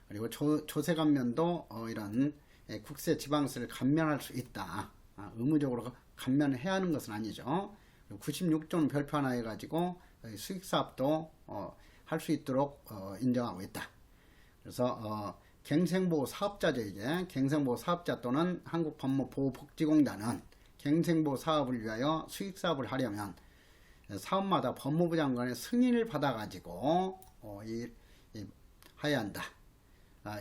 [SPEAKER 1] 그리고 조세 감면도 이런 국세 지방세를 감면할 수 있다. 의무적으로 감면해야 하는 것은 아니죠. 96조는 별표 하나 해가지고 수익사업도 할 수 있도록 인정하고 있다. 그래서 갱생보호 사업자죠. 이게 갱생보호 사업자 또는 한국법무보호복지공단은 갱생보호 사업을 위하여 수익사업을 하려면 사업마다 법무부 장관의 승인을 받아가지고 해야 한다.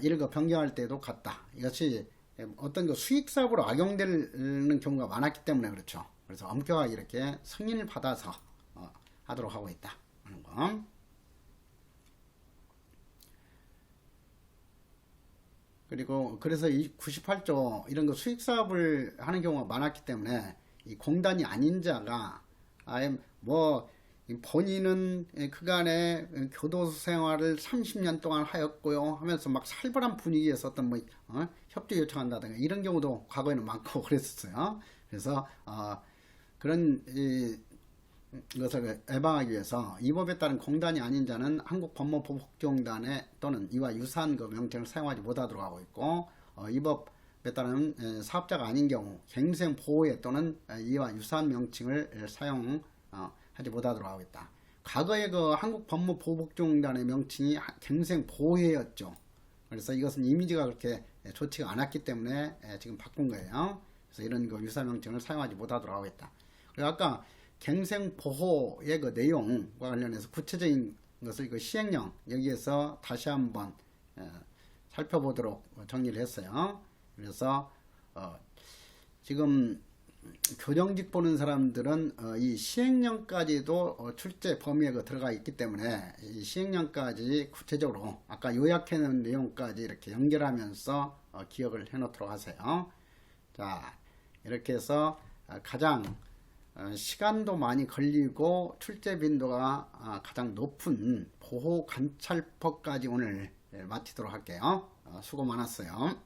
[SPEAKER 1] 이런 거 변경할 때도 같다. 이것이 어떤 그 수익사업으로 악용되는 경우가 많았기 때문에 그렇죠. 그래서 엄격하게 이렇게 승인을 받아서 하도록 하고 있다 하는 거. 그리고 그래서 이 98조 이런 거 수익 사업을 하는 경우가 많았기 때문에 이 공단이 아닌 자가 아예 뭐 본인은 그간에 교도소 생활을 30년 동안 하였고요 하면서 막 살벌한 분위기에서 어떤 뭐 협조 요청한다든가 이런 경우도 과거에는 많고 그랬었어요. 그래서 그런 것을 예방하기 위해서 이 법에 따른 공단이 아닌 자는 한국법무보호복지공단에 또는 이와 유사한 그 명칭을 사용하지 못하도록 하고 있고 이 법에 따른 사업자가 아닌 경우 갱생보호에 또는 이와 유사한 명칭을 사용하지 못하도록 하고 있다. 과거에 그 한국법무보호복지공단의 명칭이 갱생보호회였죠. 그래서 이것은 이미지가 그렇게 좋지가 않았기 때문에 지금 바꾼 거예요. 그래서 이런 그 유사 명칭을 사용하지 못하도록 하고 있다. 그리고 아까 갱생보호의 그 내용과 관련해서 구체적인 것을 그 시행령 여기에서 다시 한번 살펴보도록 정리를 했어요. 그래서 지금 교정직 보는 사람들은 이 시행령까지도 출제 범위에 들어가 있기 때문에 이 시행령까지 구체적으로 아까 요약해놓은 내용까지 이렇게 연결하면서 기억을 해놓도록 하세요. 자, 이렇게 해서 가장 시간도 많이 걸리고 출제 빈도가 가장 높은 보호관찰법까지 오늘 마치도록 할게요. 수고 많았어요.